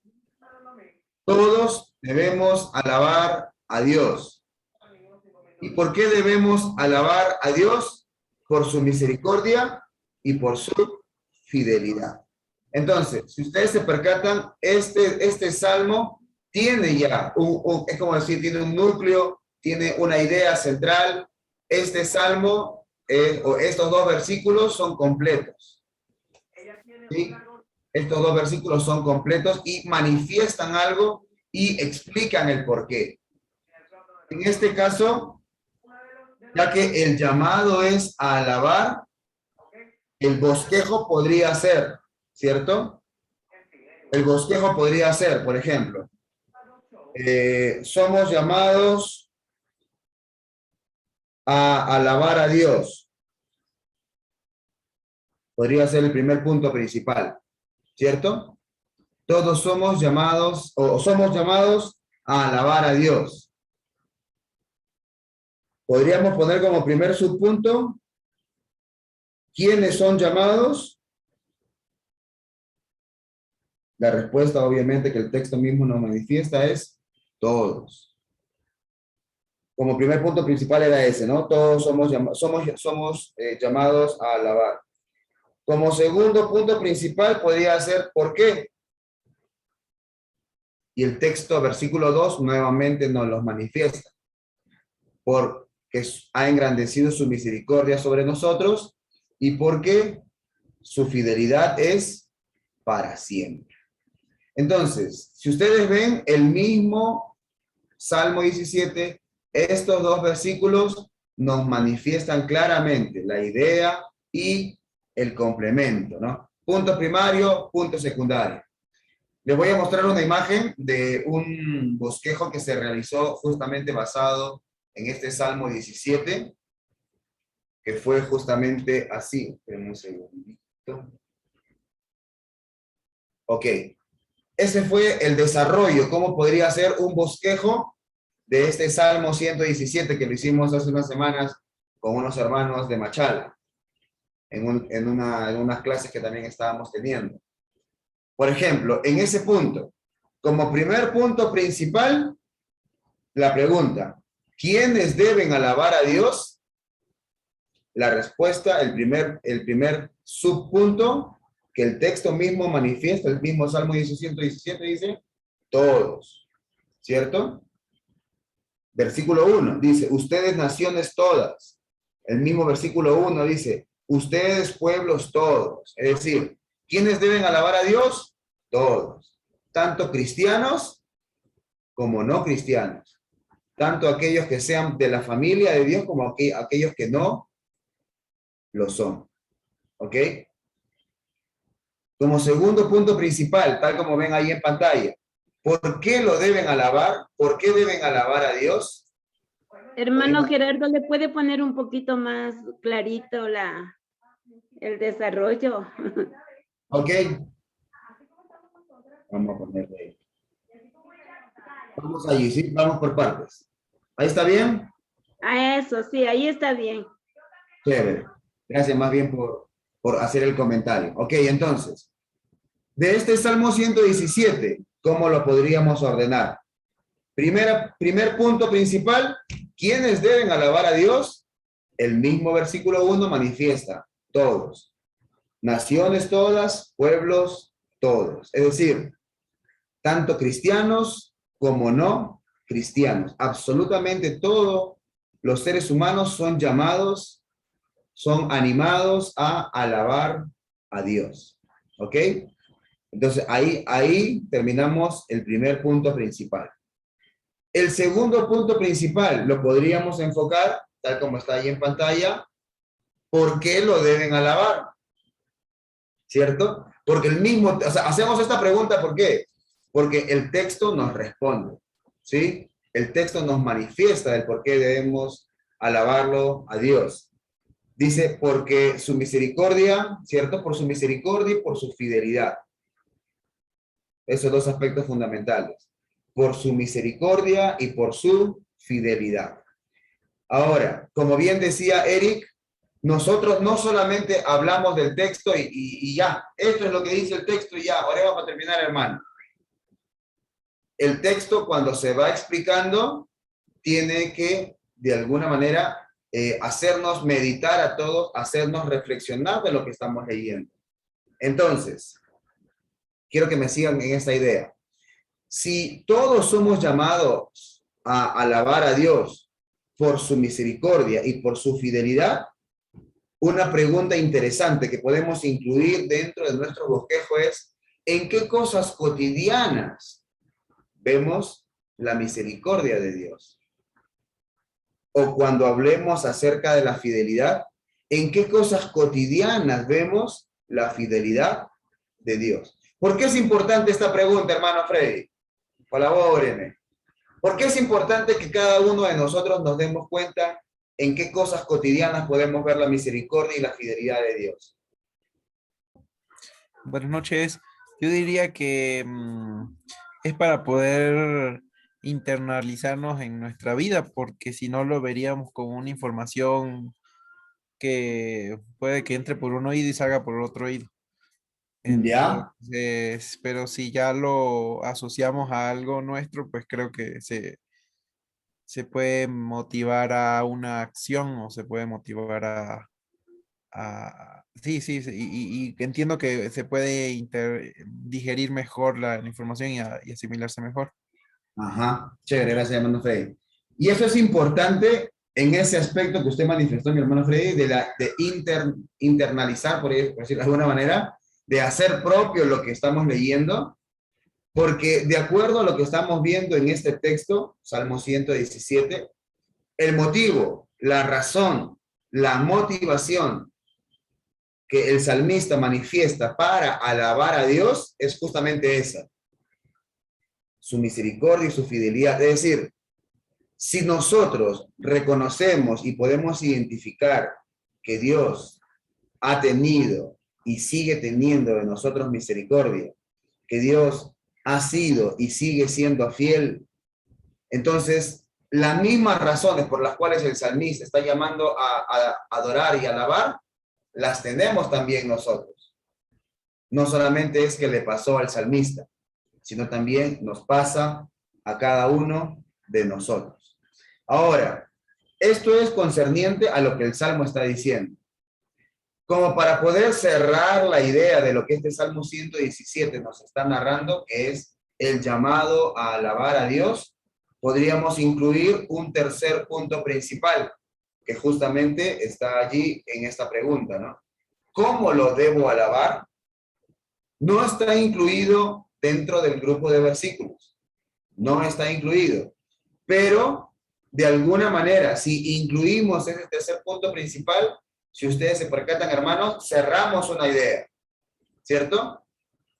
Todos debemos alabar a Dios. ¿Y por qué debemos alabar a Dios? Por su misericordia y por su fidelidad. Entonces, si ustedes se percatan, este salmo tiene ya, es como decir, tiene un núcleo, tiene una idea central. Este salmo, o estos dos versículos son completos. ¿Sí? Estos dos versículos son completos y manifiestan algo y explican el porqué. En este caso, ya que el llamado es a alabar, el bosquejo podría ser, ¿cierto? El bosquejo podría ser, por ejemplo, somos llamados a alabar a Dios. Podría ser el primer punto principal, ¿cierto? Todos somos llamados, o somos llamados a alabar a Dios. Podríamos poner como primer subpunto, ¿quiénes son llamados? La respuesta, obviamente, que el texto mismo nos manifiesta es todos. Como primer punto principal era ese, ¿no? Todos somos llamados a alabar. Como segundo punto principal podría ser ¿por qué? Y el texto, versículo 2, nuevamente nos los manifiesta. Porque ha engrandecido su misericordia sobre nosotros y porque su fidelidad es para siempre. Entonces, si ustedes ven el mismo Salmo 17, estos dos versículos nos manifiestan claramente la idea y el complemento, ¿no? punto primario, punto secundario. Les voy a mostrar una imagen de un bosquejo que se realizó justamente basado en este Salmo 17, que fue justamente así. Esperen un segundito. Ok. Ese fue el desarrollo, cómo podría ser un bosquejo de este Salmo 117 que lo hicimos hace unas semanas con unos hermanos de Machala, en unas clases que también estábamos teniendo. Por ejemplo, en ese punto, como primer punto principal, la pregunta, ¿quiénes deben alabar a Dios? La respuesta, el primer subpunto que el texto mismo manifiesta, el mismo Salmo 117 dice, todos, ¿cierto? Versículo 1 dice, ustedes naciones todas. El mismo versículo 1 dice, ustedes pueblos todos. Es decir, ¿quiénes deben alabar a Dios? Todos. Tanto cristianos como no cristianos. Tanto aquellos que sean de la familia de Dios como aquellos que no lo son. ¿Ok? Como segundo punto principal, tal como ven ahí en pantalla, ¿por qué lo deben alabar? ¿Por qué deben alabar a Dios? Hermano Gerardo, ¿le puede poner un poquito más clarito el desarrollo? Ok. Vamos a ponerle ahí. Vamos allí, ¿sí? Vamos por partes. ¿Ahí está bien? Ah, eso, sí, ahí está bien. Chévere. Gracias más bien por hacer el comentario. Ok, entonces, de este Salmo 117, ¿cómo lo podríamos ordenar? Primer punto principal, ¿quiénes deben alabar a Dios? El mismo versículo 1 manifiesta, todos. Naciones todas, pueblos todos. Es decir, tanto cristianos como no cristianos. Absolutamente todos los seres humanos son llamados, son animados a alabar a Dios. ¿Ok? Entonces, ahí terminamos el primer punto principal. El segundo punto principal lo podríamos enfocar, tal como está ahí en pantalla, ¿por qué lo deben alabar? ¿Cierto? Porque hacemos esta pregunta, ¿por qué? Porque el texto nos responde, ¿sí? El texto nos manifiesta el por qué debemos alabarlo a Dios. Dice, porque su misericordia, ¿cierto? Por su misericordia y por su fidelidad. Esos dos aspectos fundamentales. Por su misericordia y por su fidelidad. Ahora, como bien decía Eric, nosotros no solamente hablamos del texto y ya, esto es lo que dice el texto y ya, ahora vamos a terminar, hermano. El texto, cuando se va explicando, tiene que, de alguna manera, hacernos meditar a todos, hacernos reflexionar de lo que estamos leyendo. Entonces, quiero que me sigan en esta idea. Si todos somos llamados a alabar a Dios por su misericordia y por su fidelidad, una pregunta interesante que podemos incluir dentro de nuestro bosquejo es, ¿en qué cosas cotidianas vemos la misericordia de Dios? O cuando hablemos acerca de la fidelidad, ¿en qué cosas cotidianas vemos la fidelidad de Dios? ¿Por qué es importante esta pregunta, hermano Freddy? Colabóreme. ¿Por qué es importante que cada uno de nosotros nos demos cuenta en qué cosas cotidianas podemos ver la misericordia y la fidelidad de Dios? Buenas noches. Yo diría que es para poder internalizarnos en nuestra vida, porque si no lo veríamos como una información que puede que entre por un oído y salga por otro oído. ¿Ya? Entonces, pero si ya lo asociamos a algo nuestro, pues creo que se puede motivar a una acción o se puede motivar sí, y entiendo que se puede digerir mejor la información y asimilarse mejor. Ajá, chévere, gracias, hermano Freddy. Y eso es importante en ese aspecto que usted manifestó, mi hermano Freddy, de internalizar, por decirlo de alguna manera, de hacer propio lo que estamos leyendo, porque de acuerdo a lo que estamos viendo en este texto, Salmo 117, el motivo, la razón, la motivación que el salmista manifiesta para alabar a Dios es justamente esa: su misericordia y su fidelidad. Es decir, si nosotros reconocemos y podemos identificar que Dios ha tenido y sigue teniendo de nosotros misericordia, que Dios ha sido y sigue siendo fiel, entonces las mismas razones por las cuales el salmista está llamando a adorar y alabar, las tenemos también nosotros. No solamente es que le pasó al salmista, sino también nos pasa a cada uno de nosotros. Ahora, esto es concerniente a lo que el Salmo está diciendo. Como para poder cerrar la idea de lo que este Salmo 117 nos está narrando, que es el llamado a alabar a Dios, podríamos incluir un tercer punto principal, que justamente está allí en esta pregunta, ¿no? ¿Cómo lo debo alabar? No está incluido dentro del grupo de versículos. No está incluido. Pero, de alguna manera, si incluimos ese tercer punto principal, si ustedes se percatan, hermanos, cerramos una idea, ¿cierto?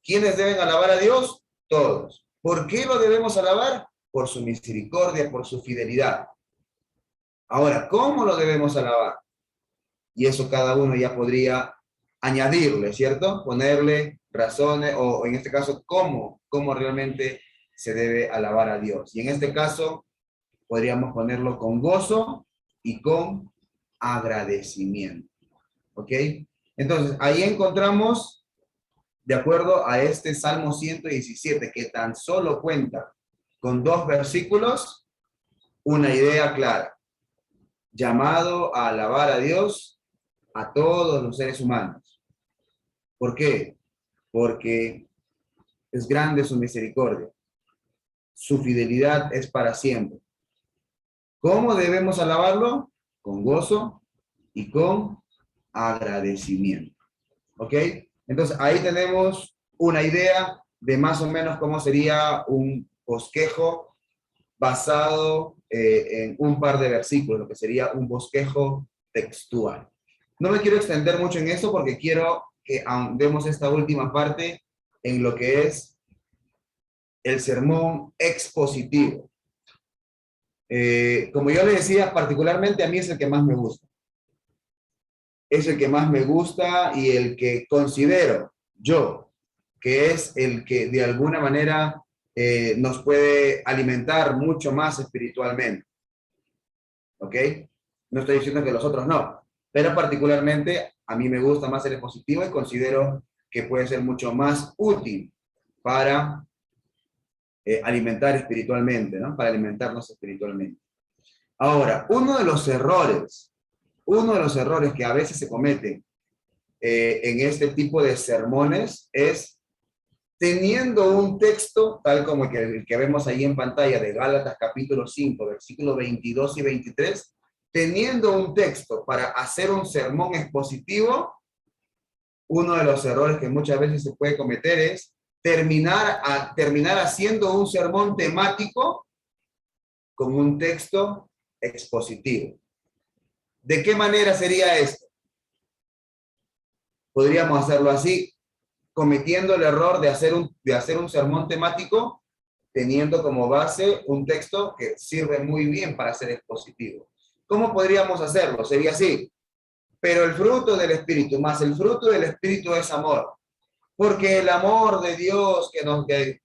¿Quiénes deben alabar a Dios? Todos. ¿Por qué lo debemos alabar? Por su misericordia, por su fidelidad. Ahora, ¿cómo lo debemos alabar? Y eso cada uno ya podría añadirle, ¿cierto? Ponerle razones, o en este caso, cómo realmente se debe alabar a Dios. Y en este caso, podríamos ponerlo con gozo y con agradecimiento. ¿Ok? Entonces, ahí encontramos, de acuerdo a este Salmo 117, que tan solo cuenta con 2 versículos, una idea clara. Llamado a alabar a Dios a todos los seres humanos. ¿Por qué? Porque es grande su misericordia. Su fidelidad es para siempre. ¿Cómo debemos alabarlo? Con gozo y con agradecimiento. ¿Ok? Entonces, ahí tenemos una idea de más o menos cómo sería un bosquejo basado en un par de versículos, lo que sería un bosquejo textual. No me quiero extender mucho en eso porque quiero que ahondemos esta última parte en lo que es el sermón expositivo. Como yo le decía, particularmente a mí es el que más me gusta. Es el que más me gusta y el que considero yo que es el que de alguna manera nos puede alimentar mucho más espiritualmente. ¿Ok? No estoy diciendo que los otros no, pero particularmente a mí me gusta más el expositivo y considero que puede ser mucho más útil para alimentar espiritualmente, ¿no? Para alimentarnos espiritualmente. Ahora, uno de los errores que a veces se cometen en este tipo de sermones es teniendo un texto, tal como el que vemos ahí en pantalla de Gálatas capítulo 5, versículos 22 y 23, teniendo un texto para hacer un sermón expositivo, uno de los errores que muchas veces se puede cometer es terminar haciendo un sermón temático con un texto expositivo. ¿De qué manera sería esto? Podríamos hacerlo así, cometiendo el error de hacer un sermón temático, teniendo como base un texto que sirve muy bien para ser expositivo. ¿Cómo podríamos hacerlo? Sería así: pero el fruto del Espíritu, más el fruto del Espíritu es amor. Porque el amor de Dios que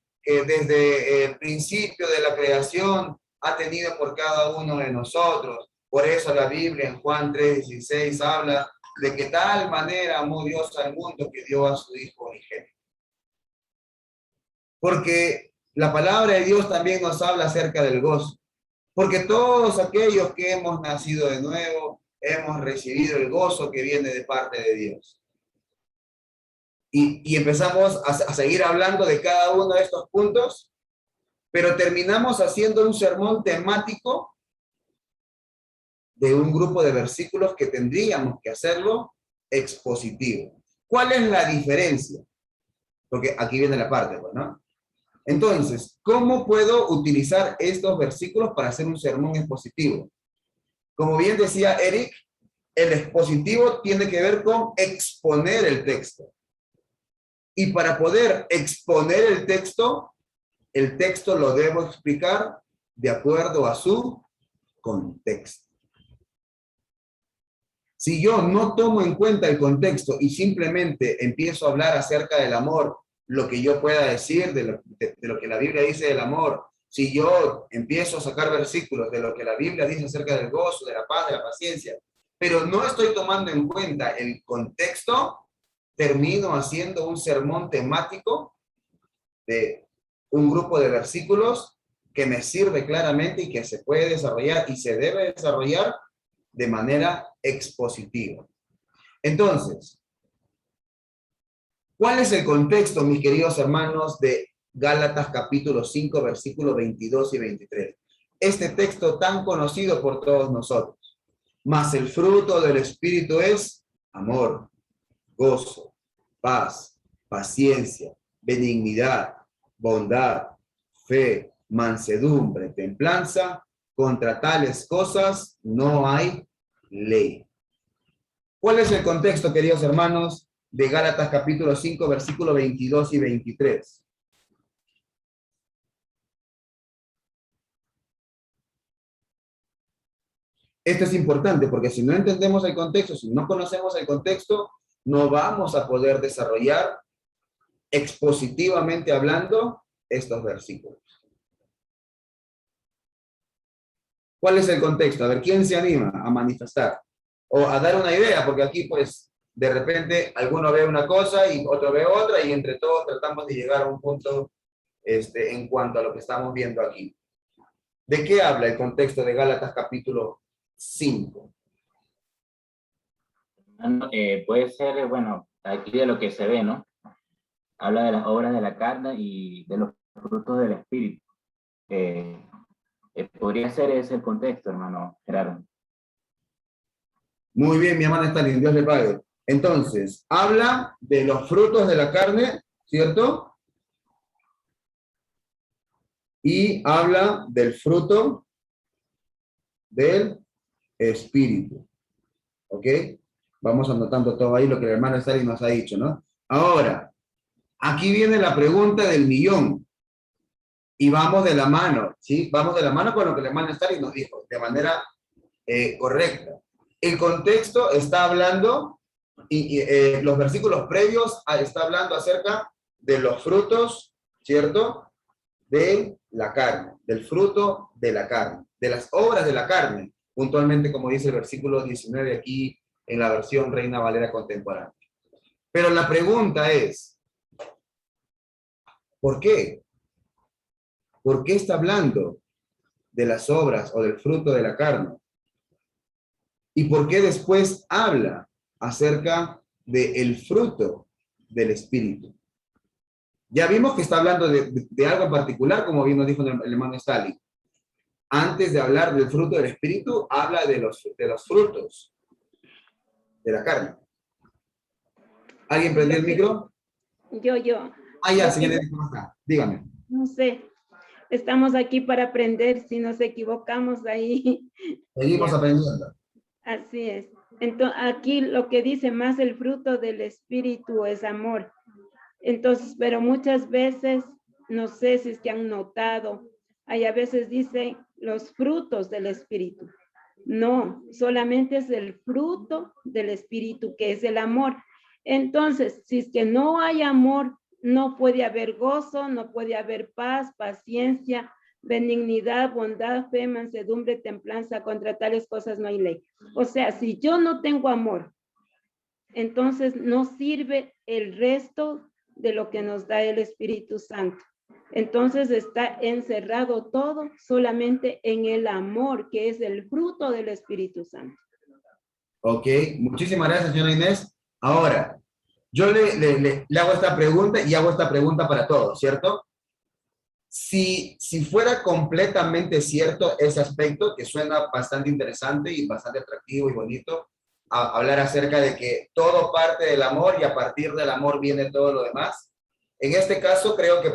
desde el principio de la creación ha tenido por cada uno de nosotros. Por eso la Biblia en Juan 3:16 habla de que tal manera amó Dios al mundo que dio a su Hijo unigénito. Porque la palabra de Dios también nos habla acerca del gozo. Porque todos aquellos que hemos nacido de nuevo, hemos recibido el gozo que viene de parte de Dios. Y empezamos a seguir hablando de cada uno de estos puntos, pero terminamos haciendo un sermón temático de un grupo de versículos que tendríamos que hacerlo expositivo. ¿Cuál es la diferencia? Porque aquí viene la parte, pues, ¿no? Entonces, ¿cómo puedo utilizar estos versículos para hacer un sermón expositivo? Como bien decía Eric, el expositivo tiene que ver con exponer el texto. Y para poder exponer el texto lo debo explicar de acuerdo a su contexto. Si yo no tomo en cuenta el contexto y simplemente empiezo a hablar acerca del amor, lo que yo pueda decir de lo que la Biblia dice del amor, si yo empiezo a sacar versículos de lo que la Biblia dice acerca del gozo, de la paz, de la paciencia, pero no estoy tomando en cuenta el contexto, termino haciendo un sermón temático de un grupo de versículos que me sirve claramente y que se puede desarrollar y se debe desarrollar de manera expositiva. Entonces, ¿cuál es el contexto, mis queridos hermanos, de Gálatas capítulo 5, versículos 22 y 23? Este texto tan conocido por todos nosotros. Mas el fruto del Espíritu es amor, gozo, paz, paciencia, benignidad, bondad, fe, mansedumbre, templanza. Contra tales cosas no hay ley. ¿Cuál es el contexto, queridos hermanos, de Gálatas capítulo 5, versículos 22 y 23? Esto es importante porque si no entendemos el contexto, si no conocemos el contexto, no vamos a poder desarrollar expositivamente hablando estos versículos. ¿Cuál es el contexto? A ver, ¿quién se anima a manifestar? O a dar una idea, porque aquí pues de repente alguno ve una cosa y otro ve otra y entre todos tratamos de llegar a un punto en cuanto a lo que estamos viendo aquí. ¿De qué habla el contexto de Gálatas capítulo 5? Puede ser, bueno, aquí de lo que se ve, ¿no? Habla de las obras de la carne y de los frutos del Espíritu. Podría ser ese el contexto, hermano Gerardo. Muy bien, mi hermana Stalin, Dios le pague. Entonces, habla de los frutos de la carne, ¿cierto? Y habla del fruto del Espíritu. ¿Ok? Vamos anotando todo ahí lo que el hermano Stalin nos ha dicho, ¿no? Ahora, aquí viene la pregunta del millón. Y vamos de la mano, ¿sí? Vamos de la mano con lo que el hermano Stalin nos dijo, de manera correcta. El contexto está hablando, y los versículos previos está hablando acerca de los frutos, ¿cierto? De la carne, del fruto de la carne, de las obras de la carne, puntualmente como dice el versículo 19 aquí en la versión Reina Valera contemporánea. Pero la pregunta es, ¿por qué? ¿Por qué está hablando de las obras o del fruto de la carne? ¿Y por qué después habla acerca del fruto del Espíritu? Ya vimos que está hablando de algo en particular, como bien nos dijo el hermano Stalin. Antes de hablar del fruto del Espíritu, habla de los frutos de la carne. ¿Alguien prendió el micro? Yo. Ah, ya, señora, ¿cómo está? Dígame. No sé. Estamos aquí para aprender. Si nos equivocamos ahí. Seguimos aprendiendo. Así es. Entonces, aquí lo que dice más el fruto del Espíritu es amor. Entonces, pero muchas veces, no sé si es que han notado, hay a veces dice los frutos del Espíritu. No, solamente es el fruto del Espíritu, que es el amor. Entonces, si es que no hay amor, no puede haber gozo, no puede haber paz, paciencia, benignidad, bondad, fe, mansedumbre, templanza. Contra tales cosas no hay ley. O sea, si yo no tengo amor, entonces no sirve el resto de lo que nos da el Espíritu Santo. Entonces está encerrado todo solamente en el amor, que es el fruto del Espíritu Santo. Ok, muchísimas gracias, señora Inés. Ahora, yo le hago esta pregunta y hago esta pregunta para todos, ¿cierto? Si fuera completamente cierto ese aspecto, que suena bastante interesante y bastante atractivo y bonito, hablar acerca de que todo parte del amor y a partir del amor viene todo lo demás. En este caso creo que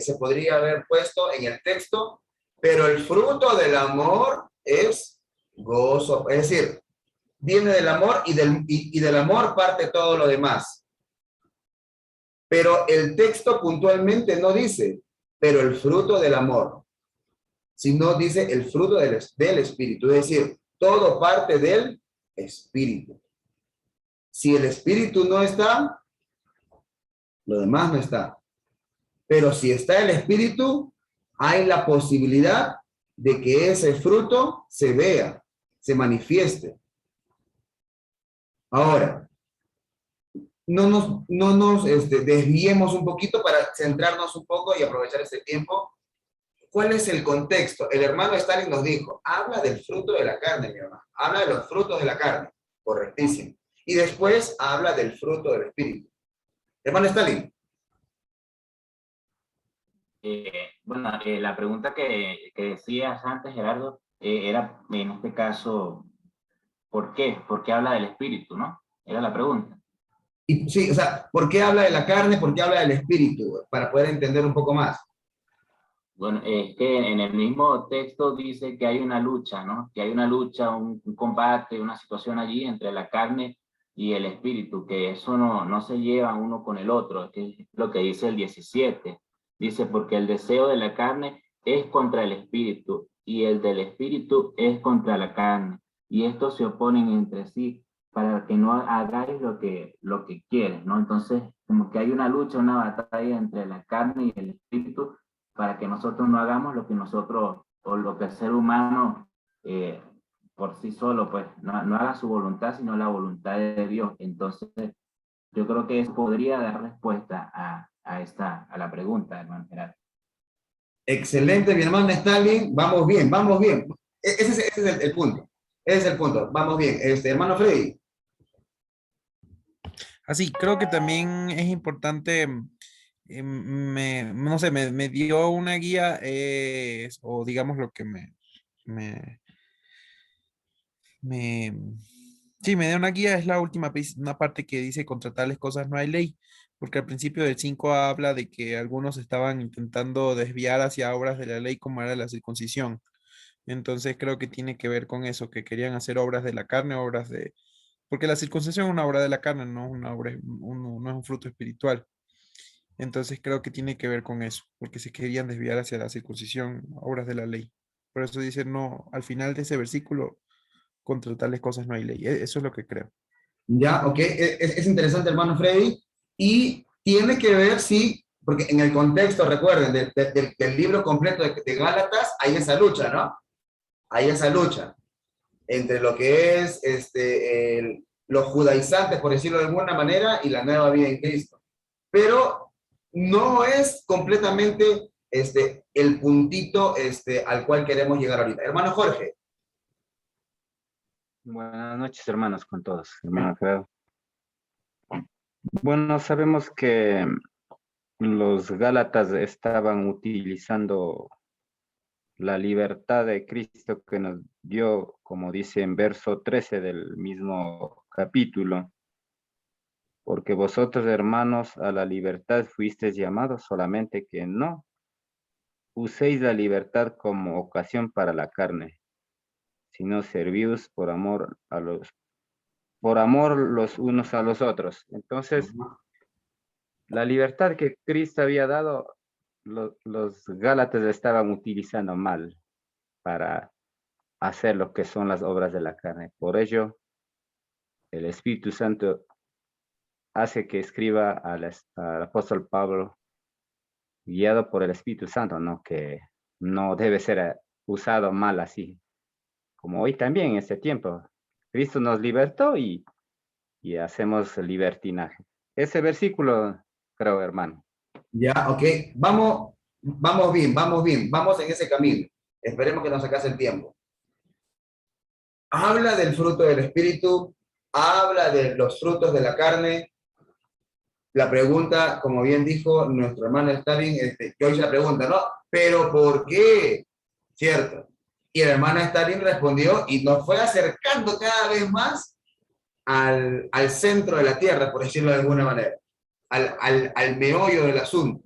se podría haber puesto en el texto, pero el fruto del amor es gozo. Es decir, viene del amor y del amor parte todo lo demás. Pero el texto puntualmente no dice, pero el fruto del amor, sino dice el fruto del espíritu, es decir, todo parte del espíritu. Si el espíritu no está, lo demás no está. Pero si está el espíritu, hay la posibilidad de que ese fruto se vea, se manifieste. Ahora, no nos desviemos un poquito para centrarnos un poco y aprovechar este tiempo. ¿Cuál es el contexto? El hermano Stalin nos dijo, habla del fruto de la carne, mi hermano. Habla de los frutos de la carne. Correctísimo. Y después habla del fruto del espíritu. Hermano Stalin. Bueno, la pregunta que decías antes, Gerardo, era en este caso, ¿por qué? ¿Por qué habla del espíritu, no? Era la pregunta. Y, sí, o sea, ¿por qué habla de la carne? ¿Por qué habla del espíritu? Para poder entender un poco más. Bueno, es que en el mismo texto dice que hay una lucha, ¿no? Que hay una lucha, un combate, una situación allí entre la carne y el espíritu, que eso no se lleva uno con el otro, que es lo que dice el 17. Dice, porque el deseo de la carne es contra el espíritu, y el del espíritu es contra la carne, y estos se oponen entre sí, para que no hagáis lo que quieres, ¿no? Entonces, como que hay una lucha, una batalla entre la carne y el espíritu, para que nosotros no hagamos lo que nosotros, o lo que el ser humano por sí solo, pues, no haga su voluntad, sino la voluntad de Dios. Entonces, yo creo que eso podría dar respuesta a la pregunta, hermano Gerardo. Excelente, mi hermano Stalin. Vamos bien, vamos bien. Ese es el punto. Ese es el punto. Vamos bien. Hermano Freddy. Así, creo que también es importante, no sé, me dio una guía, o digamos lo que me, me, sí, me dio una guía, es la última, una parte que dice contra tales cosas no hay ley, porque al principio del 5 habla de que algunos estaban intentando desviar hacia obras de la ley como era la circuncisión. Entonces creo que tiene que ver con eso, que querían hacer obras de la carne, obras de... Porque la circuncisión es una obra de la carne, no es una obra, no es un fruto espiritual. Entonces creo que tiene que ver con eso, porque se querían desviar hacia la circuncisión, obras de la ley. Por eso dice, no, al final de ese versículo, contra tales cosas no hay ley. Eso es lo que creo. Ya, ok. Es interesante, hermano Freddy. Y tiene que ver, sí, porque en el contexto, recuerden, del libro completo de Gálatas, hay esa lucha, ¿no? Hay esa lucha entre lo que es los judaizantes, por decirlo de alguna manera, y la nueva vida en Cristo. Pero no es completamente el puntito al cual queremos llegar ahorita. Hermano Jorge. Buenas noches, hermanos, con todos, hermano Alfredo. Bueno, sabemos que los Gálatas estaban utilizando la libertad de Cristo que nos dio, como dice en verso 13 del mismo capítulo, porque vosotros, hermanos, a la libertad fuisteis llamados, solamente que no uséis la libertad como ocasión para la carne, sino servíos por amor los unos a los otros. Entonces, la libertad que Cristo había dado, los Gálatas estaban utilizando mal para hacer lo que son las obras de la carne. Por ello, el Espíritu Santo hace que escriba al apóstol Pablo, guiado por el Espíritu Santo, ¿no? Que no debe ser usado mal así, como hoy también en este tiempo. Cristo nos libertó y hacemos libertinaje. Ese versículo, creo, hermano. Ya, ok. Vamos bien, vamos en ese camino. Esperemos que nos sacase el tiempo. Habla del fruto del Espíritu, habla de los frutos de la carne. La pregunta, como bien dijo nuestro hermano Stalin, yo hice la pregunta, ¿no? ¿Pero por qué? ¿Cierto? Y el hermano Stalin respondió y nos fue acercando cada vez más al centro de la tierra, por decirlo de alguna manera, al meollo del asunto.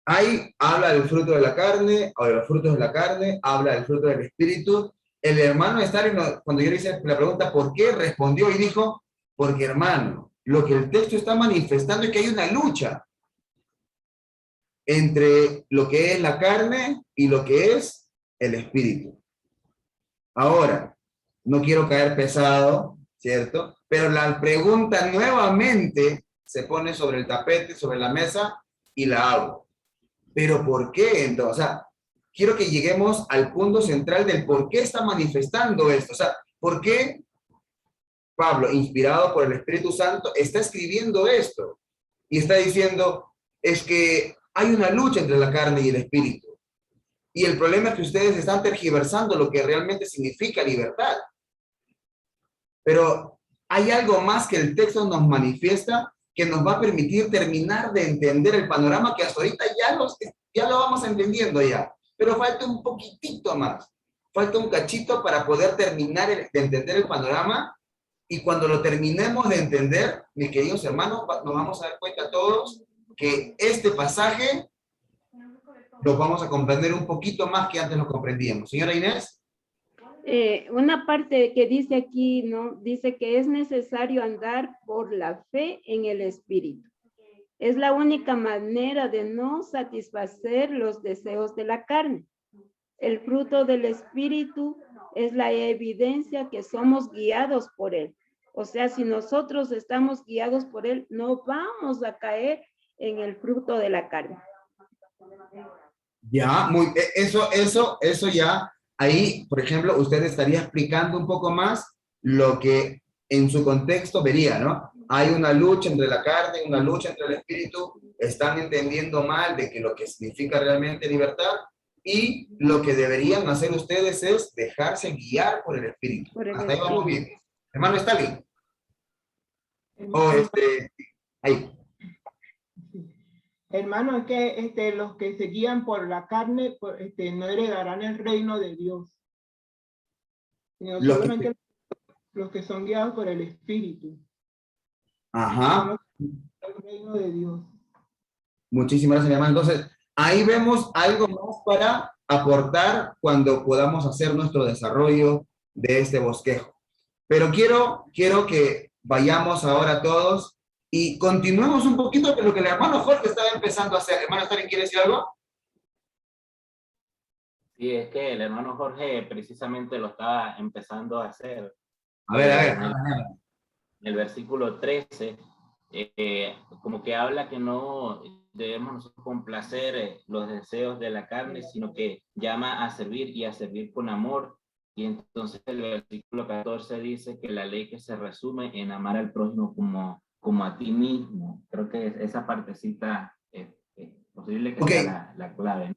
Ahí habla del fruto de la carne, o de los frutos de la carne, habla del fruto del espíritu, el hermano Stalin, cuando yo le hice la pregunta, ¿por qué? Respondió y dijo, porque hermano, lo que el texto está manifestando es que hay una lucha entre lo que es la carne y lo que es el espíritu. Ahora, no quiero caer pesado, ¿cierto? Pero la pregunta nuevamente se pone sobre el tapete, sobre la mesa, y la hago. ¿Pero por qué entonces? O sea, quiero que lleguemos al punto central del por qué está manifestando esto. O sea, ¿por qué Pablo, inspirado por el Espíritu Santo, está escribiendo esto? Y está diciendo, es que hay una lucha entre la carne y el espíritu. Y el problema es que ustedes están tergiversando lo que realmente significa libertad. Pero hay algo más que el texto nos manifiesta que nos va a permitir terminar de entender el panorama que hasta ahorita ya lo vamos entendiendo ya. Pero falta un poquitito más. Falta un cachito para poder terminar de entender el panorama. Y cuando lo terminemos de entender, mis queridos hermanos, nos vamos a dar cuenta todos que este pasaje lo vamos a comprender un poquito más que antes lo comprendíamos. Señora Inés. Una parte que dice aquí, ¿no? Dice que es necesario andar por la fe en el Espíritu. Es la única manera de no satisfacer los deseos de la carne. El fruto del Espíritu es la evidencia que somos guiados por Él. O sea, si nosotros estamos guiados por Él, no vamos a caer en el fruto de la carne. Ya, eso ya, ahí, por ejemplo, usted estaría explicando un poco más lo que en su contexto vería, ¿no? Hay una lucha entre la carne, una lucha entre el espíritu, están entendiendo mal de que lo que significa realmente libertad y lo que deberían hacer ustedes es dejarse guiar por el espíritu. Hasta ahí vamos bien. Hermano Stalin. Ahí. Hermano, es que los que se guían por la carne no heredarán el reino de Dios, sino solamente los que son guiados por el Espíritu. Ajá. El reino de Dios. Muchísimas gracias, hermano. Entonces, ahí vemos algo más para aportar cuando podamos hacer nuestro desarrollo de este bosquejo. Pero quiero que vayamos ahora todos y continuemos un poquito con lo que el hermano Jorge estaba empezando a hacer. Hermano Stalin, ¿quiere decir algo? Sí, es que el hermano Jorge precisamente lo estaba empezando a hacer. A ver. En el versículo 13, como que habla que no debemos nosotros complacer los deseos de la carne, sino que llama a servir y a servir con amor. Y entonces el versículo 14 dice que la ley que se resume en amar al prójimo como a ti mismo. Creo que esa partecita es posible que sea la clave.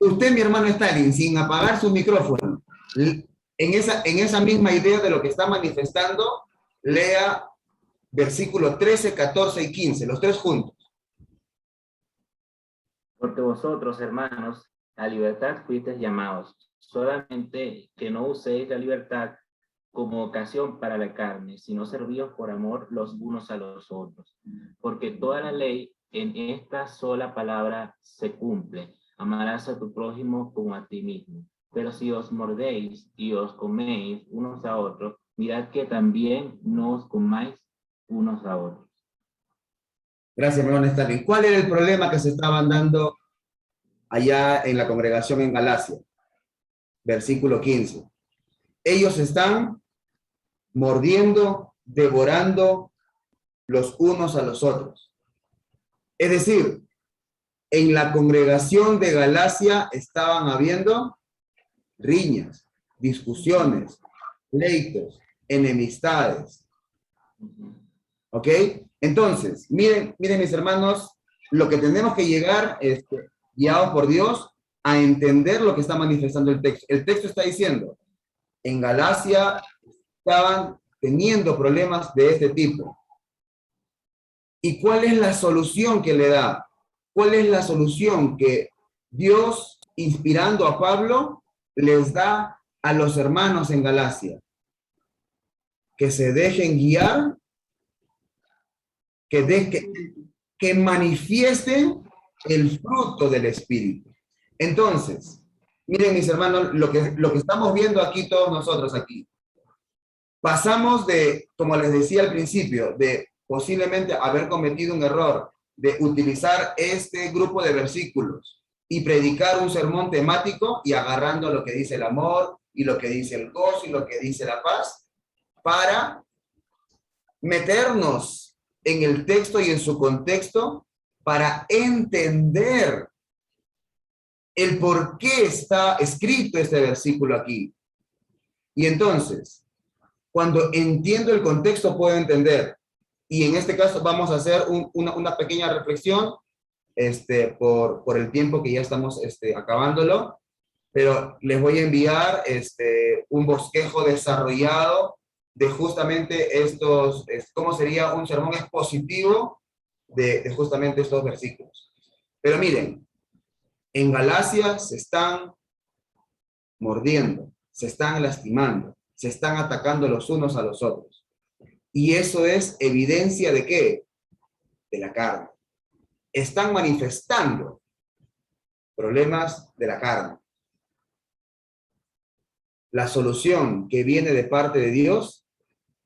Usted, mi hermano Stalin, sin apagar su micrófono, en esa misma idea de lo que está manifestando, lea versículo 13, 14 y 15, los tres juntos. Porque vosotros, hermanos, a libertad fuisteis llamados, solamente que no uséis la libertad como ocasión para la carne, sino servíos por amor los unos a los otros. Porque toda la ley en esta sola palabra se cumple: amarás a tu prójimo como a ti mismo. Pero si os mordéis y os coméis unos a otros, mirad que también no os comáis unos a otros. Gracias, hermano Stalin. ¿Cuál era el problema que se estaban dando allá en la congregación en Galacia? Versículo 15. Ellos están mordiendo, devorando los unos a los otros. Es decir, en la congregación de Galacia estaban habiendo riñas, discusiones, pleitos, enemistades. ¿Ok? Entonces, miren mis hermanos, lo que tenemos que llegar, guiados por Dios, a entender lo que está manifestando el texto. El texto está diciendo, en Galacia estaban teniendo problemas de este tipo. ¿Y cuál es la solución que le da? ¿Cuál es la solución que Dios, inspirando a Pablo, les da a los hermanos en Galacia? Que se dejen guiar, que manifiesten el fruto del Espíritu. Entonces, Miren, mis hermanos, lo que estamos viendo aquí todos nosotros aquí. Pasamos de, como les decía al principio, de posiblemente haber cometido un error de utilizar este grupo de versículos y predicar un sermón temático y agarrando lo que dice el amor y lo que dice el gozo y lo que dice la paz, para meternos en el texto y en su contexto para entender el por qué está escrito este versículo aquí. Y entonces, cuando entiendo el contexto, puedo entender. Y en este caso vamos a hacer una pequeña reflexión por el tiempo que ya estamos acabándolo, pero les voy a enviar un bosquejo desarrollado de justamente estos, cómo sería un sermón expositivo de justamente estos versículos. Pero miren, en Galacia se están mordiendo, se están lastimando, se están atacando los unos a los otros. Y eso es evidencia ¿de qué? De la carne. Están manifestando problemas de la carne. La solución que viene de parte de Dios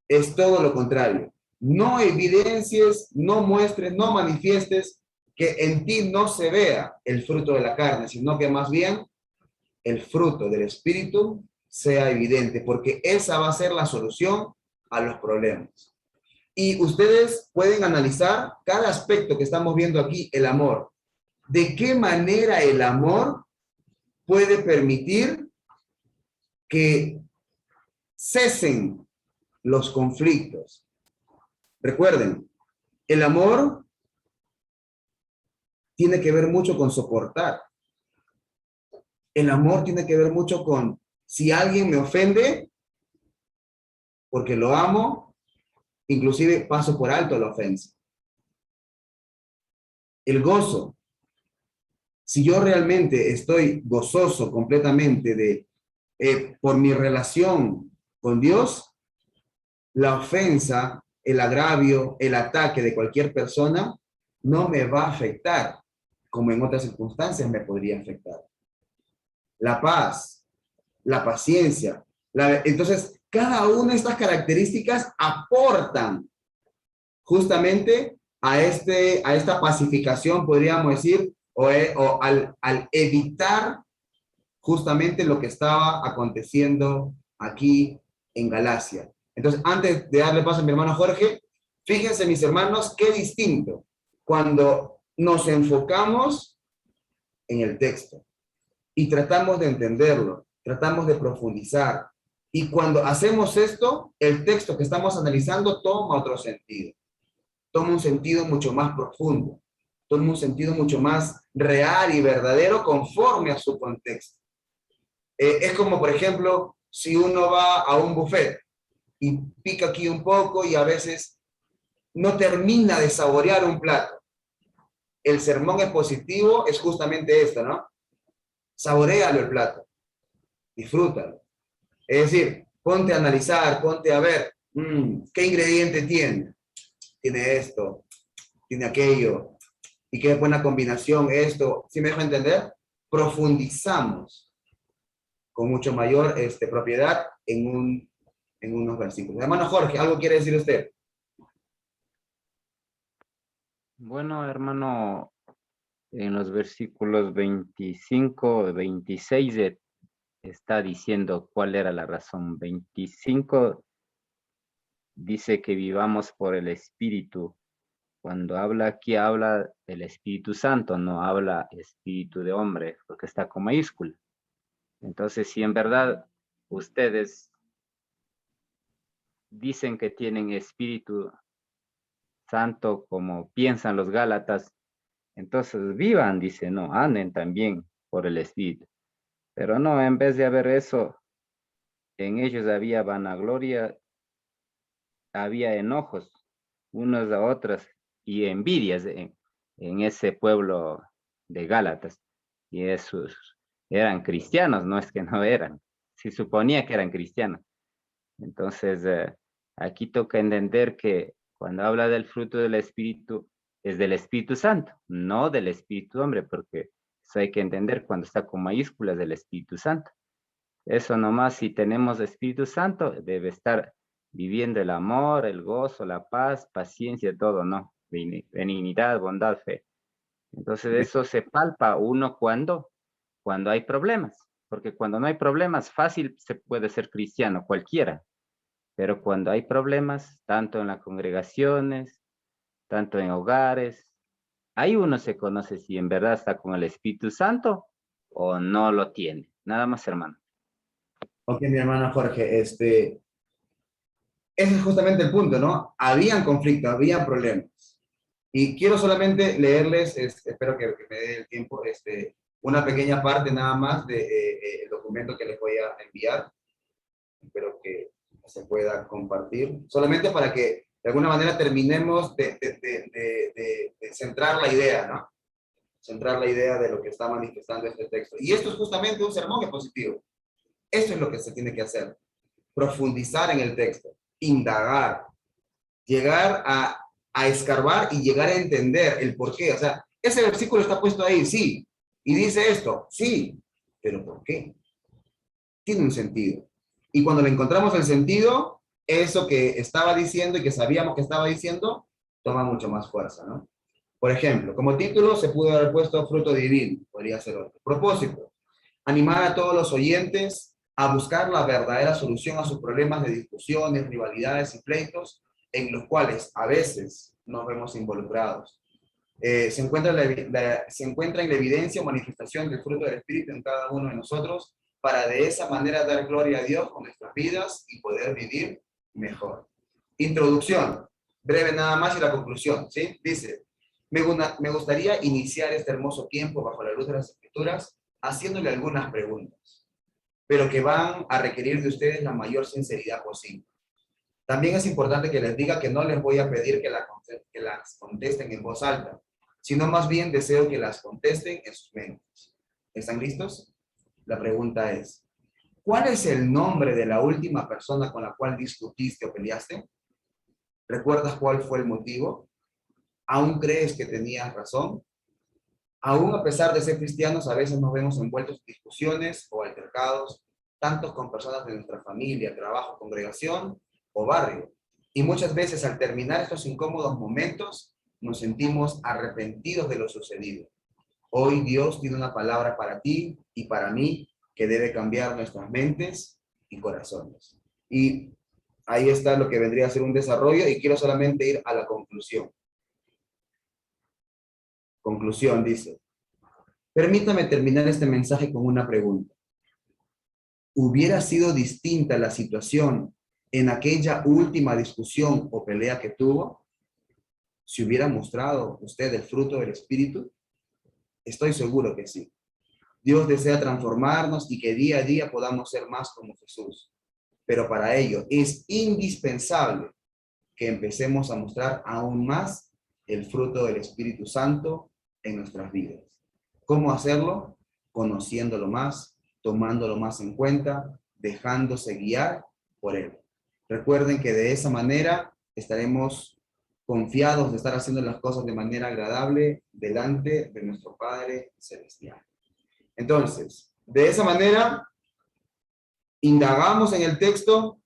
es todo lo contrario. No evidencies, no muestres, no manifiestes que en ti no se vea el fruto de la carne, sino que más bien el fruto del Espíritu sea evidente, porque esa va a ser la solución a los problemas. Y ustedes pueden analizar cada aspecto que estamos viendo aquí, el amor. ¿De qué manera el amor puede permitir que cesen los conflictos? Recuerden, el amor tiene que ver mucho con soportar. El amor tiene que ver mucho con, si alguien me ofende, porque lo amo, inclusive paso por alto la ofensa. El gozo. Si yo realmente estoy gozoso completamente por mi relación con Dios, la ofensa, el agravio, el ataque de cualquier persona no me va a afectar, como en otras circunstancias me podría afectar. La paz, la paciencia. Entonces, cada una de estas características aportan justamente a esta pacificación, podríamos decir, o al evitar justamente lo que estaba aconteciendo aquí en Galacia. Entonces, antes de darle paso a mi hermano Jorge, fíjense, mis hermanos, qué distinto cuando nos enfocamos en el texto y tratamos de entenderlo, tratamos de profundizar. Y cuando hacemos esto, el texto que estamos analizando toma otro sentido. Toma un sentido mucho más profundo. Toma un sentido mucho más real y verdadero conforme a su contexto. Es como, por ejemplo, si uno va a un buffet y pica aquí un poco y a veces no termina de saborear un plato. El sermón expositivo es justamente esto, ¿no? Saboréalo el plato, disfrútalo. Es decir, ponte a analizar, ponte a ver, ¿qué ingrediente tiene? Tiene esto, tiene aquello, y qué buena combinación esto. ¿Sí me dejo entender? Profundizamos con mucho mayor propiedad en unos versículos. Hermano Jorge, ¿algo quiere decir usted? Bueno, hermano, en los versículos 25, 26 está diciendo cuál era la razón. 25 dice que vivamos por el Espíritu. Cuando habla aquí, habla del Espíritu Santo, no habla Espíritu de hombre, porque está con mayúscula. Entonces, si en verdad ustedes dicen que tienen Espíritu Santo como piensan los Gálatas, entonces vivan, dice, no, anden también por el Espíritu. Pero no, en vez de haber eso, en ellos había vanagloria, había enojos unos a otros y envidias en ese pueblo de Gálatas. Y esos eran cristianos, no es que no eran. Se suponía que eran cristianos. Entonces, aquí toca entender que cuando habla del fruto del Espíritu, es del Espíritu Santo, no del Espíritu hombre, porque Eso hay que entender cuando está con mayúsculas del Espíritu Santo. Eso nomás, si tenemos Espíritu Santo, debe estar viviendo el amor, el gozo, la paz, paciencia, todo, ¿no? Benignidad, bondad, fe. Entonces eso se palpa uno cuando hay problemas. Porque cuando no hay problemas, fácil se puede ser cristiano, cualquiera. Pero cuando hay problemas, tanto en las congregaciones, tanto en hogares, ahí uno se conoce si en verdad está con el Espíritu Santo o no lo tiene. Nada más, hermano. Ok, mi hermano Jorge, ese es justamente el punto, ¿no? Habían conflictos, habían problemas. Y quiero solamente leerles, espero que me dé el tiempo, una pequeña parte nada más del documento que les voy a enviar. Espero que se pueda compartir. Solamente para que de alguna manera terminemos de centrar la idea, ¿no? Centrar la idea de lo que está manifestando este texto. Y esto es justamente un sermón expositivo. Esto es lo que se tiene que hacer. Profundizar en el texto, indagar, llegar a escarbar y llegar a entender el por qué. O sea, ese versículo está puesto ahí, sí. Y dice esto, sí. Pero ¿por qué? Tiene un sentido. Y cuando le encontramos el sentido, eso que estaba diciendo y que sabíamos que estaba diciendo, toma mucho más fuerza, ¿no? Por ejemplo, como título se pudo haber puesto fruto divino, podría ser otro. Propósito, animar a todos los oyentes a buscar la verdadera solución a sus problemas de discusiones, rivalidades y pleitos en los cuales a veces nos vemos involucrados. Se encuentra en la evidencia o manifestación del fruto del Espíritu en cada uno de nosotros para de esa manera dar gloria a Dios con nuestras vidas y poder vivir mejor. Introducción, breve nada más y la conclusión, ¿sí? Dice, me gustaría iniciar este hermoso tiempo bajo la luz de las Escrituras haciéndole algunas preguntas, pero que van a requerir de ustedes la mayor sinceridad posible. También es importante que les diga que no les voy a pedir que las contesten en voz alta, sino más bien deseo que las contesten en sus mentes. ¿Están listos? La pregunta es, ¿cuál es el nombre de la última persona con la cual discutiste o peleaste? ¿Recuerdas cuál fue el motivo? ¿Aún crees que tenías razón? Aún a pesar de ser cristianos, a veces nos vemos envueltos en discusiones o altercados, tanto con personas de nuestra familia, trabajo, congregación o barrio. Y muchas veces al terminar estos incómodos momentos, nos sentimos arrepentidos de lo sucedido. Hoy Dios tiene una palabra para ti y para mí que debe cambiar nuestras mentes y corazones. Y ahí está lo que vendría a ser un desarrollo y quiero solamente ir a la conclusión. Conclusión dice, permítame terminar este mensaje con una pregunta. ¿Hubiera sido distinta la situación en aquella última discusión o pelea que tuvo? ¿Si hubiera mostrado usted el fruto del Espíritu? Estoy seguro que sí. Dios desea transformarnos y que día a día podamos ser más como Jesús. Pero para ello es indispensable que empecemos a mostrar aún más el fruto del Espíritu Santo en nuestras vidas. ¿Cómo hacerlo? Conociéndolo más, tomándolo más en cuenta, dejándose guiar por Él. Recuerden que de esa manera estaremos confiados de estar haciendo las cosas de manera agradable delante de nuestro Padre Celestial. Entonces, de esa manera, indagamos en el texto,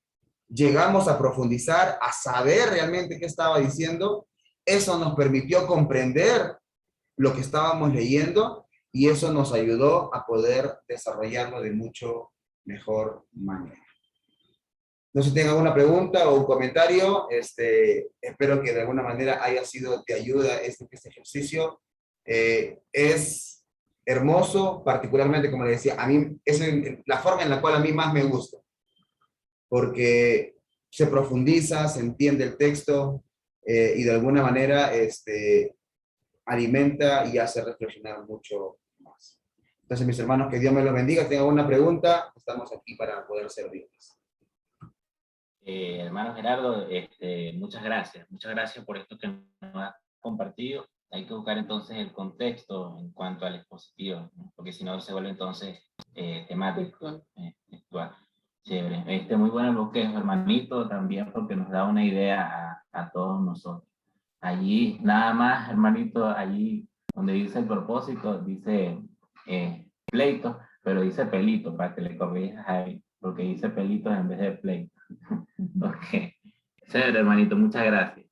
llegamos a profundizar, a saber realmente qué estaba diciendo. Eso nos permitió comprender lo que estábamos leyendo y eso nos ayudó a poder desarrollarlo de mucho mejor manera. No sé si tienen alguna pregunta o un comentario. Espero que de alguna manera haya sido de ayuda este ejercicio. Es hermoso, particularmente, como le decía, a mí es la forma en la cual a mí más me gusta. Porque se profundiza, se entiende el texto y de alguna manera alimenta y hace reflexionar mucho más. Entonces, mis hermanos, que Dios me los bendiga. Si tienen alguna pregunta, estamos aquí para poder servirles. Hermano Gerardo, muchas gracias por esto que nos ha compartido. Hay que buscar entonces el contexto en cuanto al expositivo, ¿no? Porque si no se vuelve entonces temático, textual. Chévere. Muy bueno el bosquejo, hermanito, también porque nos da una idea a todos nosotros. Allí, nada más, hermanito, allí donde dice el propósito, dice pleito, pero dice pelito, para que le corrijas ahí, porque dice pelitos en vez de pleito. Ok. Chévere, hermanito, muchas gracias.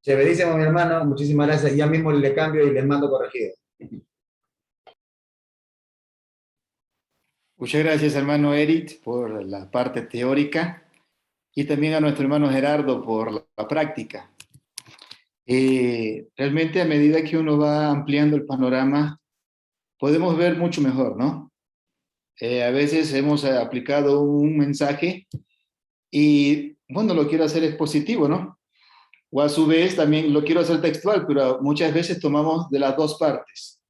Chéverísimo, mi hermano. Muchísimas gracias. Ya mismo le cambio y les mando corregido. Muchas gracias, hermano Eric, por la parte teórica y también a nuestro hermano Gerardo por la práctica. Realmente a medida que uno va ampliando el panorama, podemos ver mucho mejor, ¿no? A veces hemos aplicado un mensaje y, bueno, lo quiero hacer expositivo, ¿no? O a su vez también lo quiero hacer textual, pero muchas veces tomamos de las dos partes,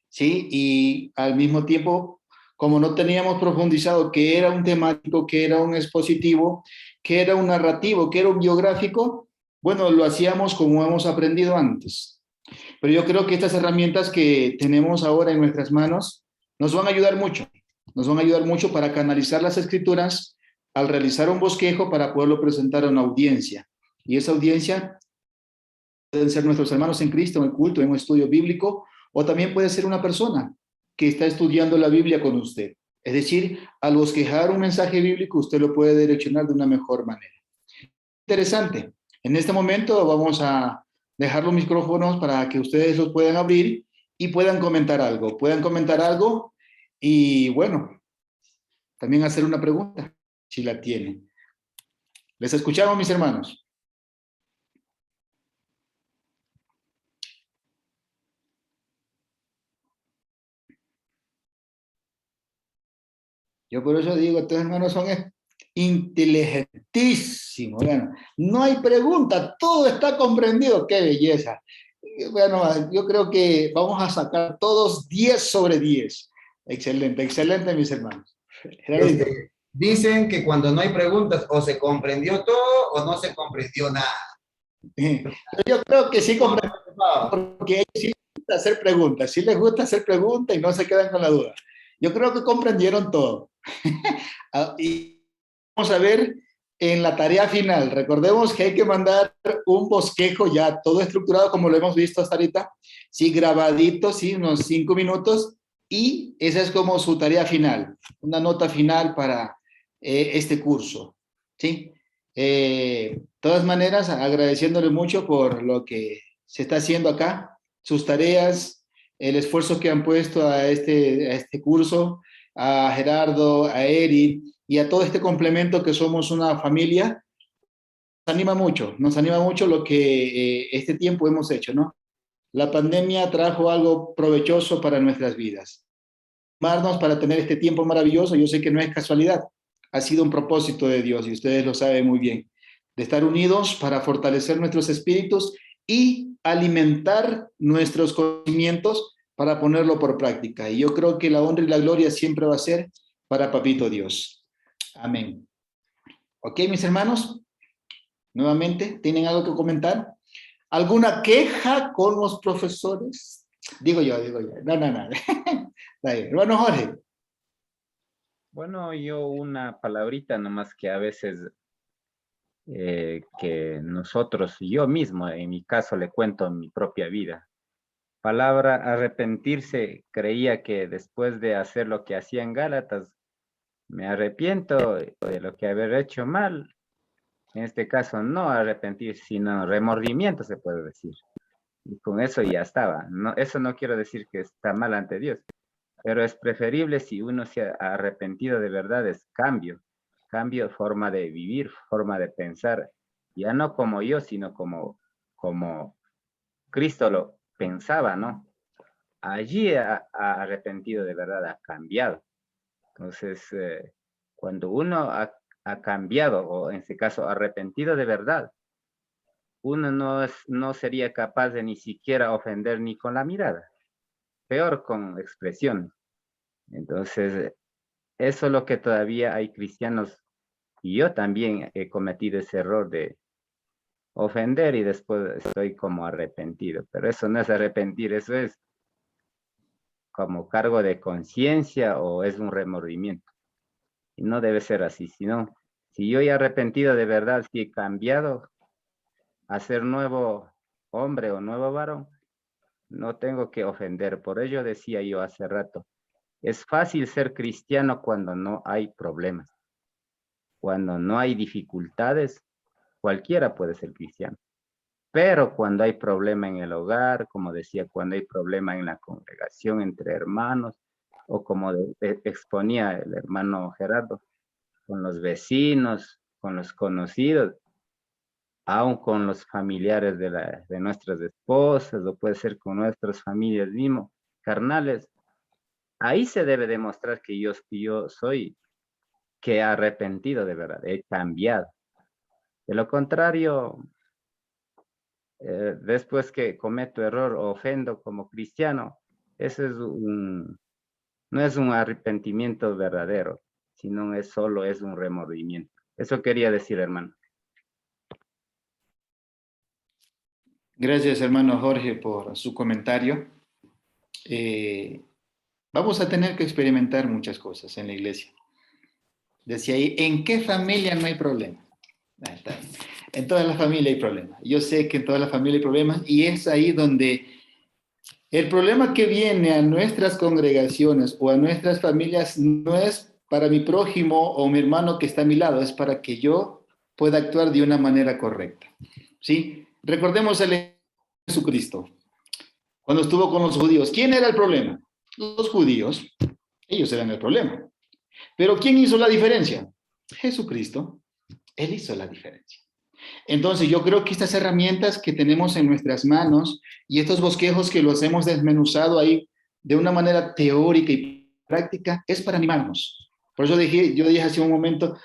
¿sí? Y al mismo tiempo, como no teníamos profundizado qué era un temático, qué era un expositivo, qué era un narrativo, qué era un biográfico, bueno, lo hacíamos como hemos aprendido antes. Pero yo creo que estas herramientas que tenemos ahora en nuestras manos nos van a ayudar mucho. Nos van a ayudar mucho para canalizar las escrituras al realizar un bosquejo para poderlo presentar a una audiencia. Y esa audiencia pueden ser nuestros hermanos en Cristo, en el culto, en un estudio bíblico, o también puede ser una persona que está estudiando la Biblia con usted. Es decir, al bosquejar un mensaje bíblico, usted lo puede direccionar de una mejor manera. Interesante. En este momento vamos a dejar los micrófonos para que ustedes los puedan abrir y puedan comentar algo. Puedan comentar algo y, bueno, también hacer una pregunta, si la tienen. Les escuchamos, mis hermanos. Yo por eso digo, estos hermanos son inteligentísimos. Bueno, no hay pregunta, todo está comprendido. ¡Qué belleza! Bueno, yo creo que vamos a sacar todos 10 sobre 10. Excelente, excelente, mis hermanos. Dicen que cuando no hay preguntas, o se comprendió todo o no se comprendió nada. Yo creo que sí comprendieron, porque a ellos sí les gusta hacer preguntas, sí les gusta hacer preguntas y no se quedan con la duda. Yo creo que comprendieron todo. Y vamos a ver en la tarea final. Recordemos que hay que mandar un bosquejo ya todo estructurado como lo hemos visto hasta ahorita. Sí, grabadito, sí, unos 5 minutos. Y esa es como su tarea final, una nota final para este curso. ¿Sí? De todas maneras, agradeciéndole mucho por lo que se está haciendo acá, sus tareas, el esfuerzo que han puesto a este curso, a Gerardo, a Eric y a todo este complemento que somos una familia. Nos anima mucho lo que este tiempo hemos hecho, ¿no? La pandemia trajo algo provechoso para nuestras vidas. Para tener este tiempo maravilloso, yo sé que no es casualidad, ha sido un propósito de Dios y ustedes lo saben muy bien, de estar unidos para fortalecer nuestros espíritus y alimentar nuestros conocimientos para ponerlo por práctica. Y yo creo que la honra y la gloria siempre va a ser para Papito Dios. Amén. Ok, mis hermanos, nuevamente, ¿tienen algo que comentar? ¿Alguna queja con los profesores? Digo yo. No. Hermano Jorge. Bueno, yo una palabrita nomás que a veces que nosotros, yo mismo, en mi caso le cuento en mi propia vida. Palabra arrepentirse, creía que después de hacer lo que hacía en Gálatas, me arrepiento de lo que haber hecho mal. En este caso, no arrepentir, sino remordimiento, se puede decir. Y con eso ya estaba. No, eso no quiero decir que está mal ante Dios, pero es preferible si uno se ha arrepentido de verdad, es cambio, forma de vivir, forma de pensar, ya no como yo, sino como Cristo lo pensaba, ¿no? Allí ha arrepentido de verdad, ha cambiado. Entonces, cuando uno ha cambiado, o en este caso arrepentido de verdad, uno no sería capaz de ni siquiera ofender ni con la mirada, peor con expresión. Entonces, eso es lo que todavía hay cristianos, y yo también he cometido ese error de ofender y después estoy como arrepentido, pero eso no es arrepentir, eso es como cargo de conciencia o es un remordimiento. Y no debe ser así, sino si yo he arrepentido de verdad, si he cambiado a ser nuevo hombre o nuevo varón, no tengo que ofender. Por ello decía yo hace rato, es fácil ser cristiano cuando no hay problemas. Cuando no hay dificultades, cualquiera puede ser cristiano. Pero cuando hay problema en el hogar, como decía, cuando hay problema en la congregación entre hermanos, o como exponía el hermano Gerardo, con los vecinos, con los conocidos, aún con los familiares de nuestras esposas, o puede ser con nuestras familias mismos, carnales, ahí se debe demostrar que yo soy, que he arrepentido de verdad, he cambiado. De lo contrario, después que cometo error o ofendo como cristiano, ese no es un arrepentimiento verdadero, sino solo es un remordimiento. Eso quería decir, hermano. Gracias, hermano Jorge, por su comentario. Vamos a tener que experimentar muchas cosas en la iglesia. Decía ahí, ¿en qué familia no hay problema? Ahí está. En toda la familia hay problemas. Yo sé que en toda la familia hay problemas y es ahí donde el problema que viene a nuestras congregaciones o a nuestras familias no es para mi prójimo o mi hermano que está a mi lado, es para que yo pueda actuar de una manera correcta. ¿Sí? Recordemos el Jesucristo. Cuando estuvo con los judíos, ¿quién era el problema? Los judíos. Ellos eran el problema. Pero ¿quién hizo la diferencia? Jesucristo. Él hizo la diferencia. Entonces, yo creo que estas herramientas que tenemos en nuestras manos y estos bosquejos que los hemos desmenuzado ahí de una manera teórica y práctica es para animarnos. Por eso yo dije hace un momento,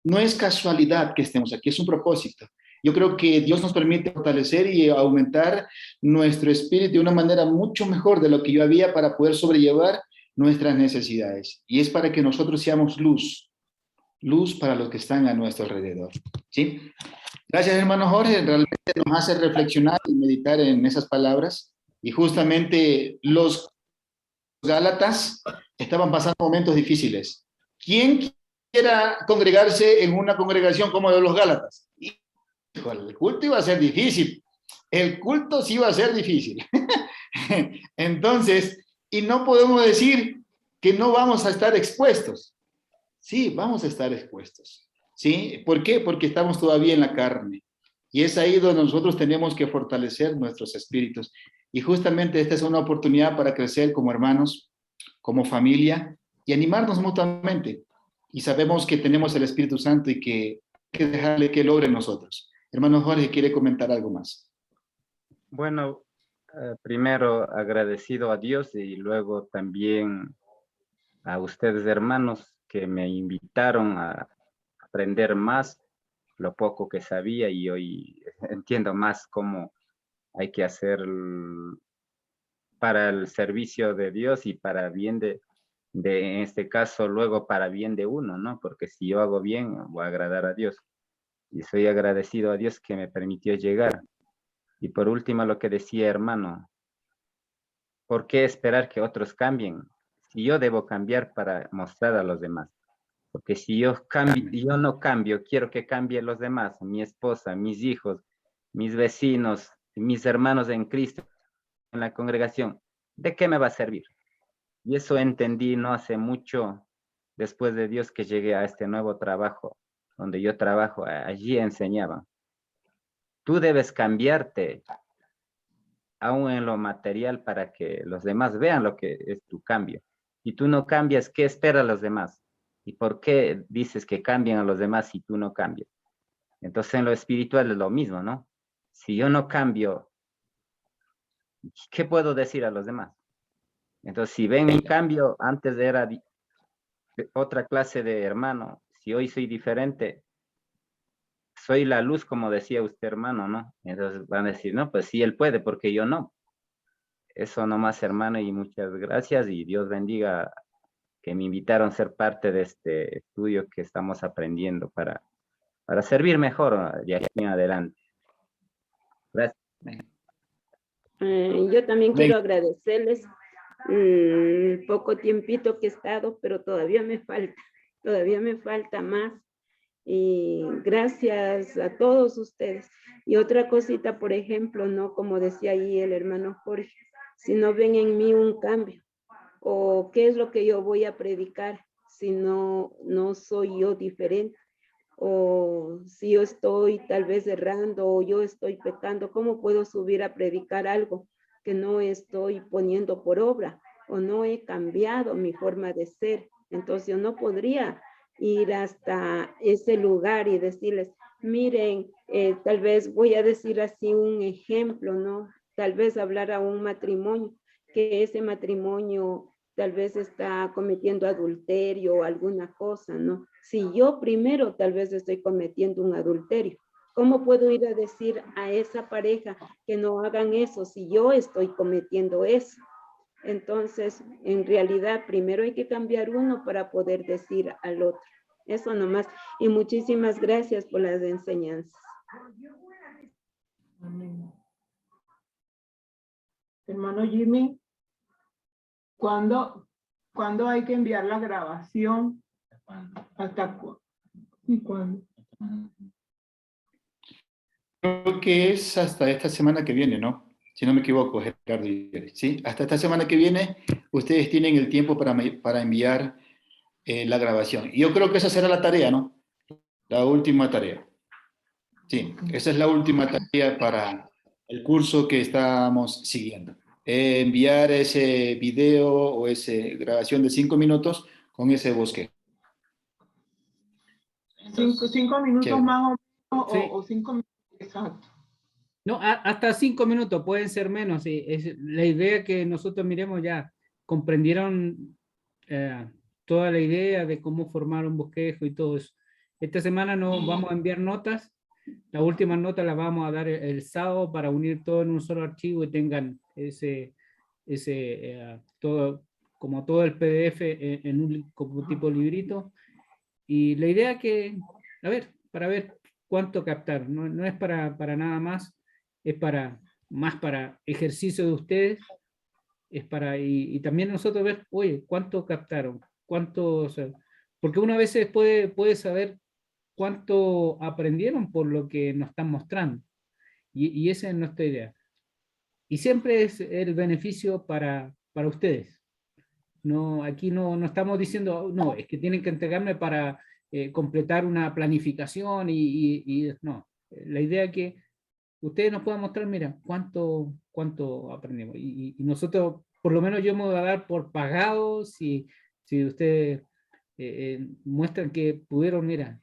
no es casualidad que estemos aquí, es un propósito. Yo creo que Dios nos permite fortalecer y aumentar nuestro espíritu de una manera mucho mejor de lo que yo había para poder sobrellevar nuestras necesidades. Y es para que nosotros seamos luz para los que están a nuestro alrededor. ¿Sí? Gracias, hermano Jorge. Realmente nos hace reflexionar y meditar en esas palabras. Y justamente los Gálatas estaban pasando momentos difíciles. ¿Quién quiera congregarse en una congregación como de los Gálatas? Híjole, el culto iba a ser difícil. El culto sí iba a ser difícil. Entonces, y no podemos decir que no vamos a estar expuestos. Sí, vamos a estar expuestos. ¿Sí? ¿Por qué? Porque estamos todavía en la carne. Y es ahí donde nosotros tenemos que fortalecer nuestros espíritus. Y justamente esta es una oportunidad para crecer como hermanos, como familia y animarnos mutuamente. Y sabemos que tenemos el Espíritu Santo y que hay que dejarle que logre en nosotros. Hermano Jorge, ¿quiere comentar algo más? Bueno, primero agradecido a Dios y luego también a ustedes, hermanos, que me invitaron a aprender más lo poco que sabía y hoy entiendo más cómo hay que hacer para el servicio de Dios y para bien en este caso, luego para bien de uno, ¿no? Porque si yo hago bien, voy a agradar a Dios. Y soy agradecido a Dios que me permitió llegar. Y por último, lo que decía, hermano, ¿por qué esperar que otros cambien? Si yo debo cambiar para mostrar a los demás. Porque si yo no cambio, quiero que cambien los demás, mi esposa, mis hijos, mis vecinos, mis hermanos en Cristo, en la congregación, ¿de qué me va a servir? Y eso entendí no hace mucho, después de Dios, que llegué a este nuevo trabajo, donde yo trabajo, allí enseñaban. Tú debes cambiarte, aún en lo material, para que los demás vean lo que es tu cambio. Si tú no cambias, ¿qué esperan los demás? ¿Y por qué dices que cambien a los demás si tú no cambias? Entonces en lo espiritual es lo mismo, ¿no? Si yo no cambio, ¿qué puedo decir a los demás? Entonces si ven mi cambio, antes era otra clase de hermano, si hoy soy diferente, soy la luz, como decía usted, hermano, ¿no? Entonces van a decir, no, pues sí, él puede, porque yo no. Eso nomás, hermano, y muchas gracias y Dios bendiga que me invitaron a ser parte de este estudio que estamos aprendiendo para servir mejor de aquí en adelante. Gracias. Yo también quiero agradecerles el poco tiempito que he estado, pero todavía me falta más. Y gracias a todos ustedes. Y otra cosita, por ejemplo, ¿no? Como decía ahí el hermano Jorge, si no ven en mí un cambio, o qué es lo que yo voy a predicar, si no soy yo diferente, o si yo estoy tal vez errando, o yo estoy pecando, ¿cómo puedo subir a predicar algo que no estoy poniendo por obra, o no he cambiado mi forma de ser? Entonces yo no podría ir hasta ese lugar y decirles, miren, tal vez voy a decir así un ejemplo, ¿no? Tal vez hablar a un matrimonio, que ese matrimonio tal vez está cometiendo adulterio o alguna cosa, ¿no? Si yo primero tal vez estoy cometiendo un adulterio, ¿cómo puedo ir a decir a esa pareja que no hagan eso si yo estoy cometiendo eso? Entonces, en realidad, primero hay que cambiar uno para poder decir al otro. Eso nomás. Y muchísimas gracias por las enseñanzas. Amén. Hermano Jimmy, ¿cuándo hay que enviar la grabación? ¿Hasta cuándo? Creo que es hasta esta semana que viene, ¿no? Si no me equivoco, Gerardo. ¿Sí? Hasta esta semana que viene, ustedes tienen el tiempo para enviar la grabación. Y yo creo que esa será la tarea, ¿no? La última tarea. Sí, esa es la última tarea para el curso que estamos siguiendo. Enviar ese video o esa grabación de 5 minutos con ese bosque. 5 minutos Chévere. más o menos, Sí. o 5 minutos exacto. No, hasta 5 minutos, pueden ser menos. Sí. Es la idea que nosotros miremos ya, comprendieron toda la idea de cómo formar un bosquejo y todo eso. Esta semana nos vamos a enviar notas. La última nota la vamos a dar el sábado para unir todo en un solo archivo y tengan todo, como todo el PDF en un como tipo librito. Y la idea que, para ver cuánto captar, no es para nada más, es más para ejercicio de ustedes, es para, y también nosotros ver, oye, cuánto captaron, o sea, porque una vez puede saber cuánto aprendieron por lo que nos están mostrando, y esa es nuestra idea. Y siempre es el beneficio para ustedes. No, aquí no estamos diciendo, no, es que tienen que entregarme para completar una planificación y no. La idea es que ustedes nos puedan mostrar, mira, cuánto aprendimos. Y nosotros, por lo menos yo me voy a dar por pagado si ustedes muestran que pudieron, mira,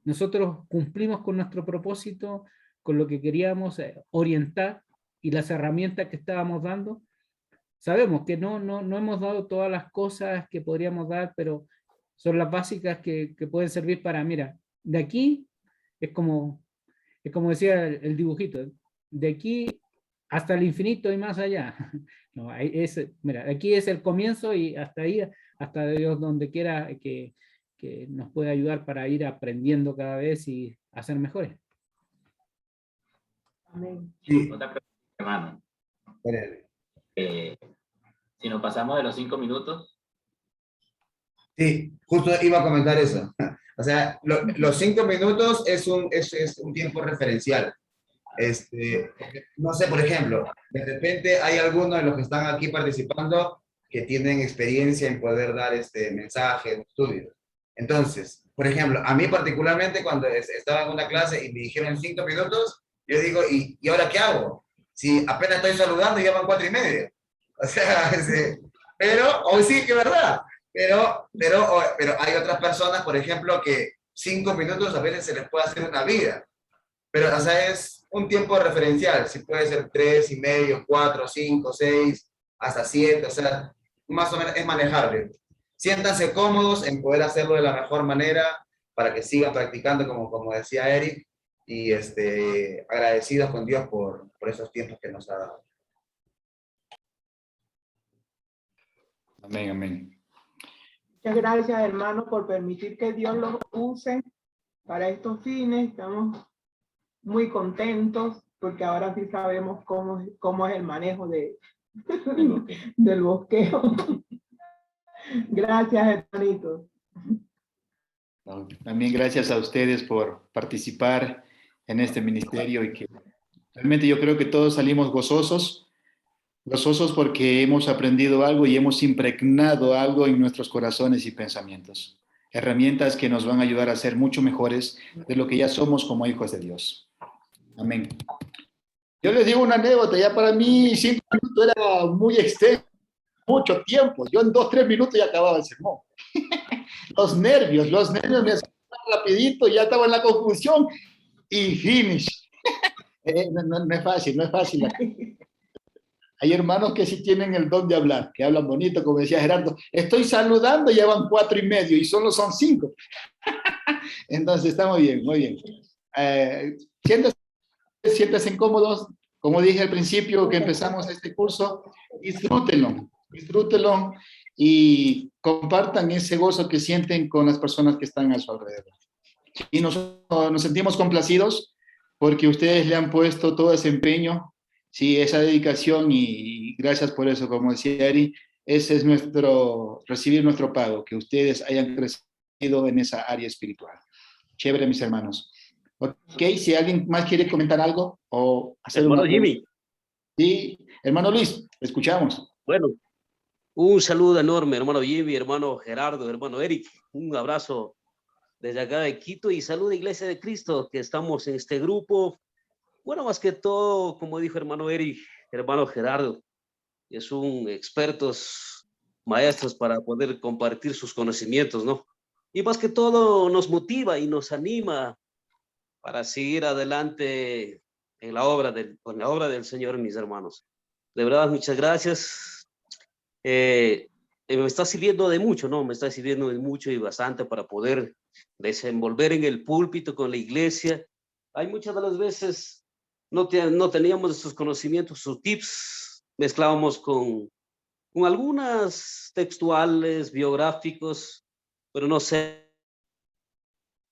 nosotros cumplimos con nuestro propósito, con lo que queríamos orientar y las herramientas que estábamos dando. Sabemos que no hemos dado todas las cosas que podríamos dar, pero son las básicas que pueden servir para, mira, de aquí es como decía el dibujito, de aquí hasta el infinito y más allá. No, mira, aquí es el comienzo y hasta ahí, hasta Dios donde quiera que nos pueda ayudar para ir aprendiendo cada vez y hacer mejores. Amén. Sí. Otra pregunta, hermano. Espérenme. Si nos pasamos de los 5 minutos. Sí, justo iba a comentar eso. O sea, los 5 minutos es un tiempo referencial. No sé, por ejemplo, de repente hay algunos de los que están aquí participando que tienen experiencia en poder dar mensaje en estudios. Entonces, por ejemplo, a mí particularmente cuando estaba en una clase y me dijeron 5 minutos, yo digo, ¿y ahora qué hago? Si apenas estoy saludando y ya van 4 y medio. O sea, pero, hoy sí que es verdad. Pero hay otras personas, por ejemplo, que 5 minutos a veces se les puede hacer una vida. Pero, o sea, es un tiempo referencial. Si puede ser 3 y medio, 4, 5, 6, hasta 7. O sea, más o menos es manejable. Siéntanse cómodos en poder hacerlo de la mejor manera para que sigan practicando, como decía Eric, y agradecidos con Dios por esos tiempos que nos ha dado. Amén, amén. Muchas gracias, hermano, por permitir que Dios los use para estos fines. Estamos muy contentos porque ahora sí sabemos cómo es el manejo del bosqueo. Gracias, hermanito. También gracias a ustedes por participar en este ministerio y que realmente yo creo que todos salimos gozosos porque hemos aprendido algo y hemos impregnado algo en nuestros corazones y pensamientos. Herramientas que nos van a ayudar a ser mucho mejores de lo que ya somos como hijos de Dios. Amén. Yo les digo una anécdota, ya para mí 5 minutos era muy extenso, mucho tiempo. Yo en 2, 3 minutos ya acababa el sermón. Los nervios me hacían rapidito, ya estaba en la conclusión y finish. No es fácil, no es fácil. Hay hermanos que sí tienen el don de hablar, que hablan bonito, como decía Gerardo. Estoy saludando, ya van 4 y medio y solo son 5. Entonces está muy bien, muy bien. Siéntanse cómodos. Como dije al principio que empezamos este curso, disfrútenlo y compartan ese gozo que sienten con las personas que están a su alrededor. Y nos sentimos complacidos porque ustedes le han puesto todo ese empeño, sí, esa dedicación y gracias por eso, como decía Eri, ese es recibir nuestro pago, que ustedes hayan crecido en esa área espiritual. Chévere, mis hermanos. Ok, si alguien más quiere comentar algo o hacer Hermano Jimmy. Sí, hermano Luis, escuchamos. Bueno, un saludo enorme, hermano Jimmy, hermano Gerardo, hermano Eric. Un abrazo desde acá de Quito y salud, Iglesia de Cristo, que estamos en este grupo. Bueno, más que todo, como dijo hermano Eric, hermano Gerardo, es un expertos, maestros para poder compartir sus conocimientos, ¿no? Y más que todo nos motiva y nos anima para seguir adelante en la obra del Señor, mis hermanos. De verdad, muchas gracias. Me está sirviendo de mucho, ¿no? Me está sirviendo de mucho y bastante para poder desenvolver en el púlpito con la iglesia. Hay muchas de las veces no teníamos esos conocimientos, sus tips, mezclábamos con algunas textuales, biográficos, pero no sé,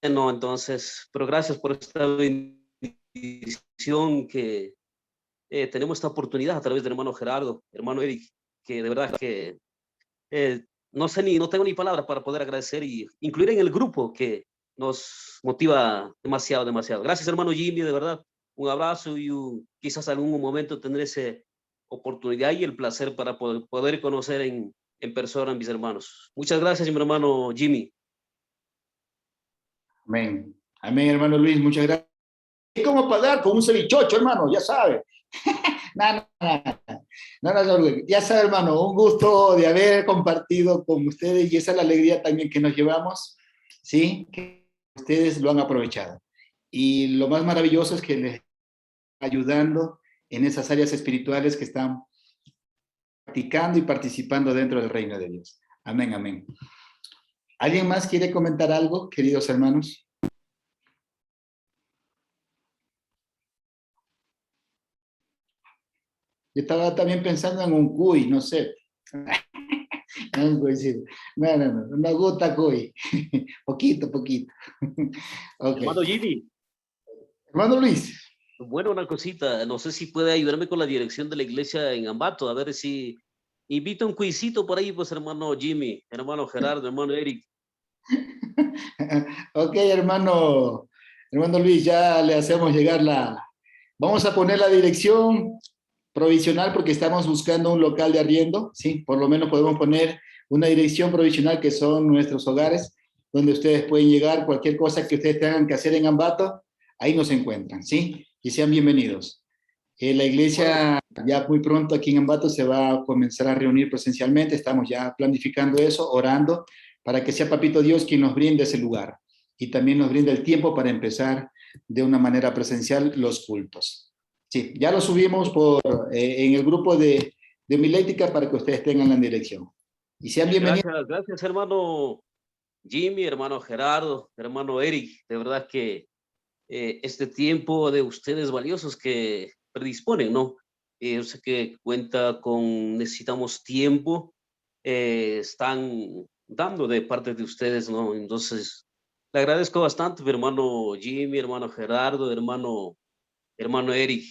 no, entonces, pero gracias por esta bendición que tenemos esta oportunidad a través del hermano Gerardo, hermano Eric, que de verdad que no tengo ni palabras para poder agradecer y incluir en el grupo que nos motiva demasiado, demasiado. Gracias, hermano Jimmy, de verdad, un abrazo y quizás algún momento tendré esa oportunidad y el placer para poder conocer en persona a mis hermanos. Muchas gracias, mi hermano Jimmy. Amén. Amén, hermano Luis, muchas gracias. Es como pagar con un cevichocho, hermano, ya sabe. No, ya sabe, hermano, un gusto de haber compartido con ustedes y esa es la alegría también que nos llevamos, ¿sí? Que ustedes lo han aprovechado. Y lo más maravilloso es que les están ayudando en esas áreas espirituales que están practicando y participando dentro del reino de Dios. Amén, amén. ¿Alguien más quiere comentar algo, queridos hermanos? Yo estaba también pensando en un cuy, no sé. No, una gota cuy. Poquito. Okay. Hermano Jimmy. Hermano Luis. Bueno, una cosita, no sé si puede ayudarme con la dirección de la iglesia en Ambato, a ver si invito un cuisito por ahí, pues hermano Jimmy, hermano Gerardo, hermano Eric. Ok, hermano Luis, ya le hacemos llegar Vamos a poner la dirección provisional porque estamos buscando un local de arriendo, ¿sí? Por lo menos podemos poner una dirección provisional que son nuestros hogares, donde ustedes pueden llegar, cualquier cosa que ustedes tengan que hacer en Ambato, ahí nos encuentran, ¿sí? Y sean bienvenidos. La iglesia ya muy pronto aquí en Ambato se va a comenzar a reunir presencialmente, estamos ya planificando eso, orando, para que sea Papito Dios quien nos brinde ese lugar y también nos brinde el tiempo para empezar de una manera presencial los cultos. Sí, ya lo subimos en el grupo de Homilética para que ustedes tengan la dirección. Y sean bienvenidos. Gracias, hermano Jimmy, hermano Gerardo, hermano Eric. De verdad que este tiempo de ustedes valiosos que predisponen, ¿no? Yo sé que necesitamos tiempo, están dando de parte de ustedes, ¿no? Entonces, le agradezco bastante, mi hermano Jimmy, hermano Gerardo, hermano Eric.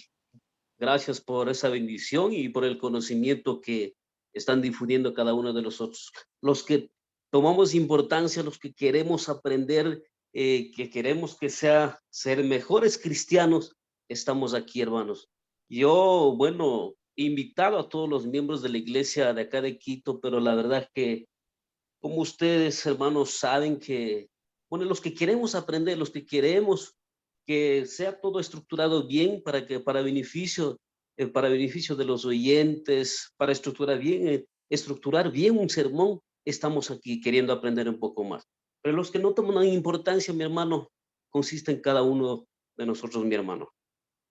Gracias por esa bendición y por el conocimiento que están difundiendo cada uno de nosotros. Los que tomamos importancia los que queremos aprender, que queremos ser mejores cristianos, estamos aquí, hermanos. Yo, bueno, invitado a todos los miembros de la iglesia de acá de Quito, pero la verdad es que, como ustedes, hermanos, saben que, bueno, los que queremos aprender, los que queremos que sea todo estructurado bien para beneficio de los oyentes, para estructurar bien un sermón, estamos aquí queriendo aprender un poco más. Pero los que no toman importancia, mi hermano, consiste en cada uno de nosotros, mi hermano.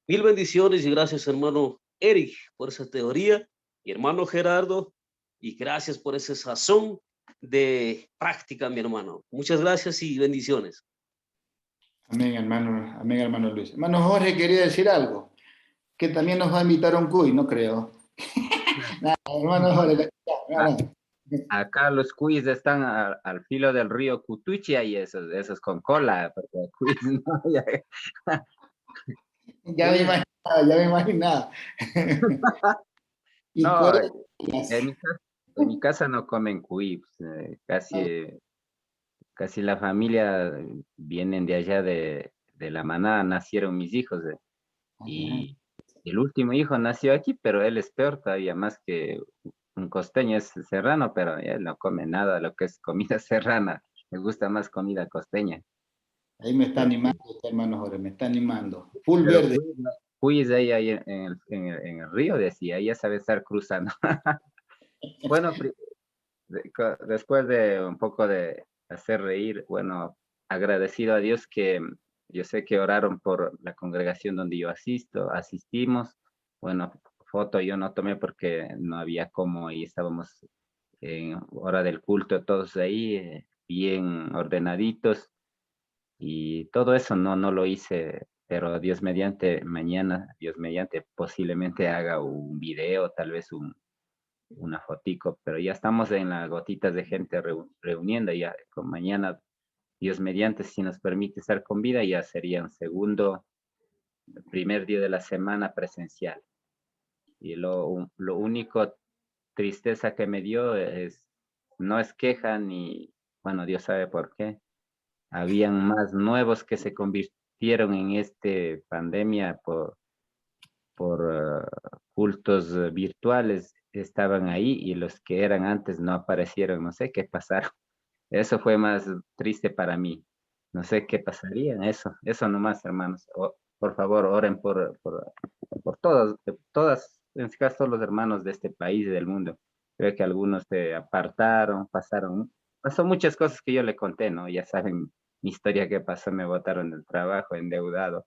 Mil bendiciones y gracias, hermano Eric, por esa teoría, mi hermano Gerardo, y gracias por ese sazón de práctica, mi hermano. Muchas gracias y bendiciones. Amén, hermano Luis. Hermano Jorge quería decir algo, que también nos va a invitar a un cuy, no creo. Nada, hermano Jorge. Acá los cuis están al filo del río Cutuchia y esos con cola, porque cuis no, Ya me imaginaba. Y no, colas. en mi casa no comen cuy, pues, casi la familia vienen de allá de la manada, nacieron mis hijos, y el último hijo nació aquí, pero él es peor todavía, más que un costeño, es serrano, pero él no come nada de lo que es comida serrana, le gusta más comida costeña. Ahí me está animando, hermano Jorge, me está animando. Full Pero verde. cuis ahí en el río, decía, ya sabe estar cruzando. Bueno, después de un poco de hacer reír, bueno, agradecido a Dios que yo sé que oraron por la congregación donde yo asistimos. Bueno, foto yo no tomé porque no había cómo y estábamos en hora del culto todos ahí, bien ordenaditos y todo eso no lo hice, pero Dios mediante, mañana, Dios mediante, posiblemente haga un video, tal vez una fotico, pero ya estamos en las gotitas de gente reuniendo, ya con mañana, Dios mediante, si nos permite estar con vida, ya sería un primer día de la semana presencial. Y lo único tristeza que me dio no es queja ni, bueno, Dios sabe por qué. Habían más nuevos que se convirtieron en esta pandemia por cultos virtuales estaban ahí y los que eran antes no aparecieron, no sé qué pasaron. Eso fue más triste para mí. No sé qué pasaría en eso nomás, hermanos. Por favor, oren por todas, en este caso todos los hermanos de este país y del mundo. Creo que algunos se apartaron, pasó muchas cosas que yo le conté, ¿no? Ya saben mi historia que pasó, me botaron del trabajo, endeudado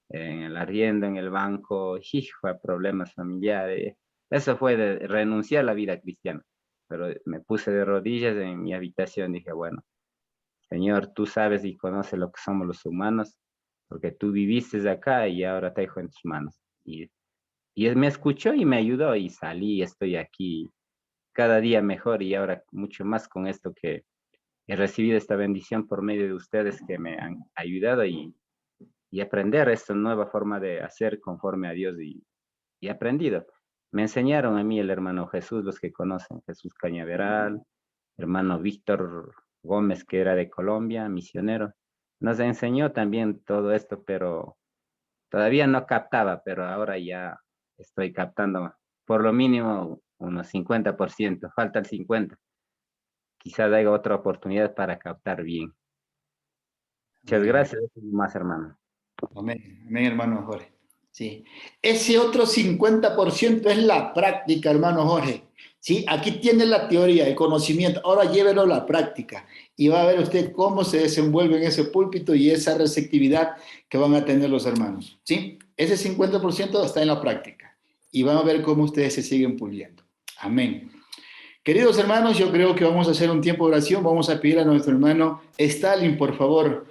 en el arriendo, en el banco, fue problemas familiares. Eso fue de renunciar a la vida cristiana. Pero me puse de rodillas en mi habitación, dije, bueno, Señor, tú sabes y conoces lo que somos los humanos, porque tú viviste acá y ahora te dejo en tus manos. Y él me escuchó y me ayudó y salí, y estoy aquí cada día mejor y ahora mucho más con esto que he recibido esta bendición por medio de ustedes que me han ayudado y aprender esta nueva forma de hacer conforme a Dios y aprendido. Me enseñaron a mí el hermano Jesús, los que conocen, Jesús Cañaveral, hermano Víctor Gómez, que era de Colombia, misionero. Nos enseñó también todo esto, pero todavía no captaba, pero ahora ya estoy captando por lo mínimo unos 50%, falta el 50%. Quizás haya otra oportunidad para captar bien. Muchas gracias, más hermano. Amén, amén, hermano Jorge. Sí. Ese otro 50% es la práctica, hermano Jorge. ¿Sí? Aquí tiene la teoría, el conocimiento. Ahora llévelo a la práctica y va a ver usted cómo se desenvuelve en ese púlpito y esa receptividad que van a tener los hermanos. ¿Sí? Ese 50% está en la práctica y van a ver cómo ustedes se siguen puliendo. Amén. Queridos hermanos, yo creo que vamos a hacer un tiempo de oración. Vamos a pedir a nuestro hermano Stalin, por favor,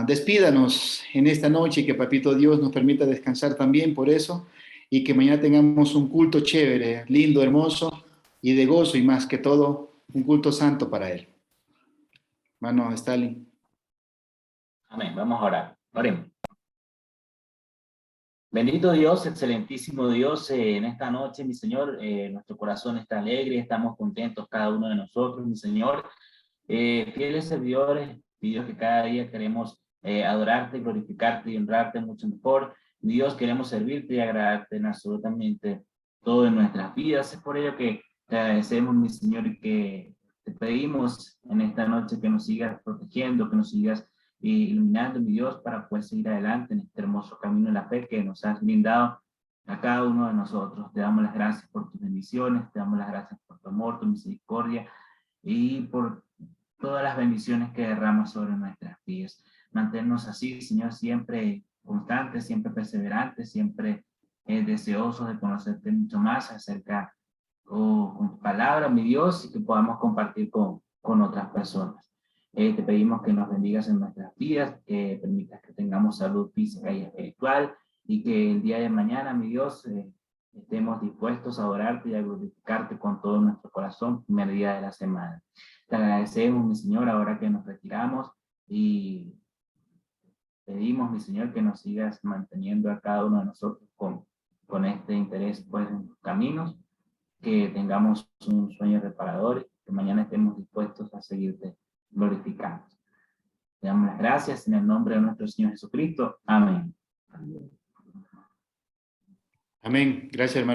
despídanos en esta noche y que Papito Dios nos permita descansar también por eso y que mañana tengamos un culto chévere, lindo, hermoso y de gozo y más que todo un culto santo para Él. Hermano Stalin. Amén, vamos a orar. Oremos. Bendito Dios, excelentísimo Dios, en esta noche, mi Señor, nuestro corazón está alegre, estamos contentos cada uno de nosotros, mi Señor. Fieles servidores, Dios, que cada día queremos adorarte, glorificarte y honrarte mucho mejor. Dios, queremos servirte y agradarte en absolutamente todo en nuestras vidas. Es por ello que te agradecemos, mi Señor, y que te pedimos en esta noche que nos sigas protegiendo, que nos sigas iluminando, mi Dios, para poder seguir adelante en este hermoso camino de la fe que nos has brindado a cada uno de nosotros. Te damos las gracias por tus bendiciones, te damos las gracias por tu amor, tu misericordia y por todas las bendiciones que derramas sobre nuestras vidas. Manténnos así, Señor, siempre constantes, siempre perseverantes, siempre deseosos de conocerte mucho más acerca con tu palabra, mi Dios, y que podamos compartir con otras personas. Te pedimos que nos bendigas en nuestras vidas, que permitas que tengamos salud física y espiritual, y que el día de mañana, mi Dios, estemos dispuestos a adorarte y a glorificarte con todo nuestro corazón, primer día de la semana. Te agradecemos, mi Señor, ahora que nos retiramos, y pedimos, mi Señor, que nos sigas manteniendo a cada uno de nosotros con este interés pues, en tus caminos, que tengamos un sueño reparador, que mañana estemos dispuestos a seguirte glorificando. Te damos las gracias en el nombre de nuestro Señor Jesucristo. Amén. Amén. Gracias, hermano.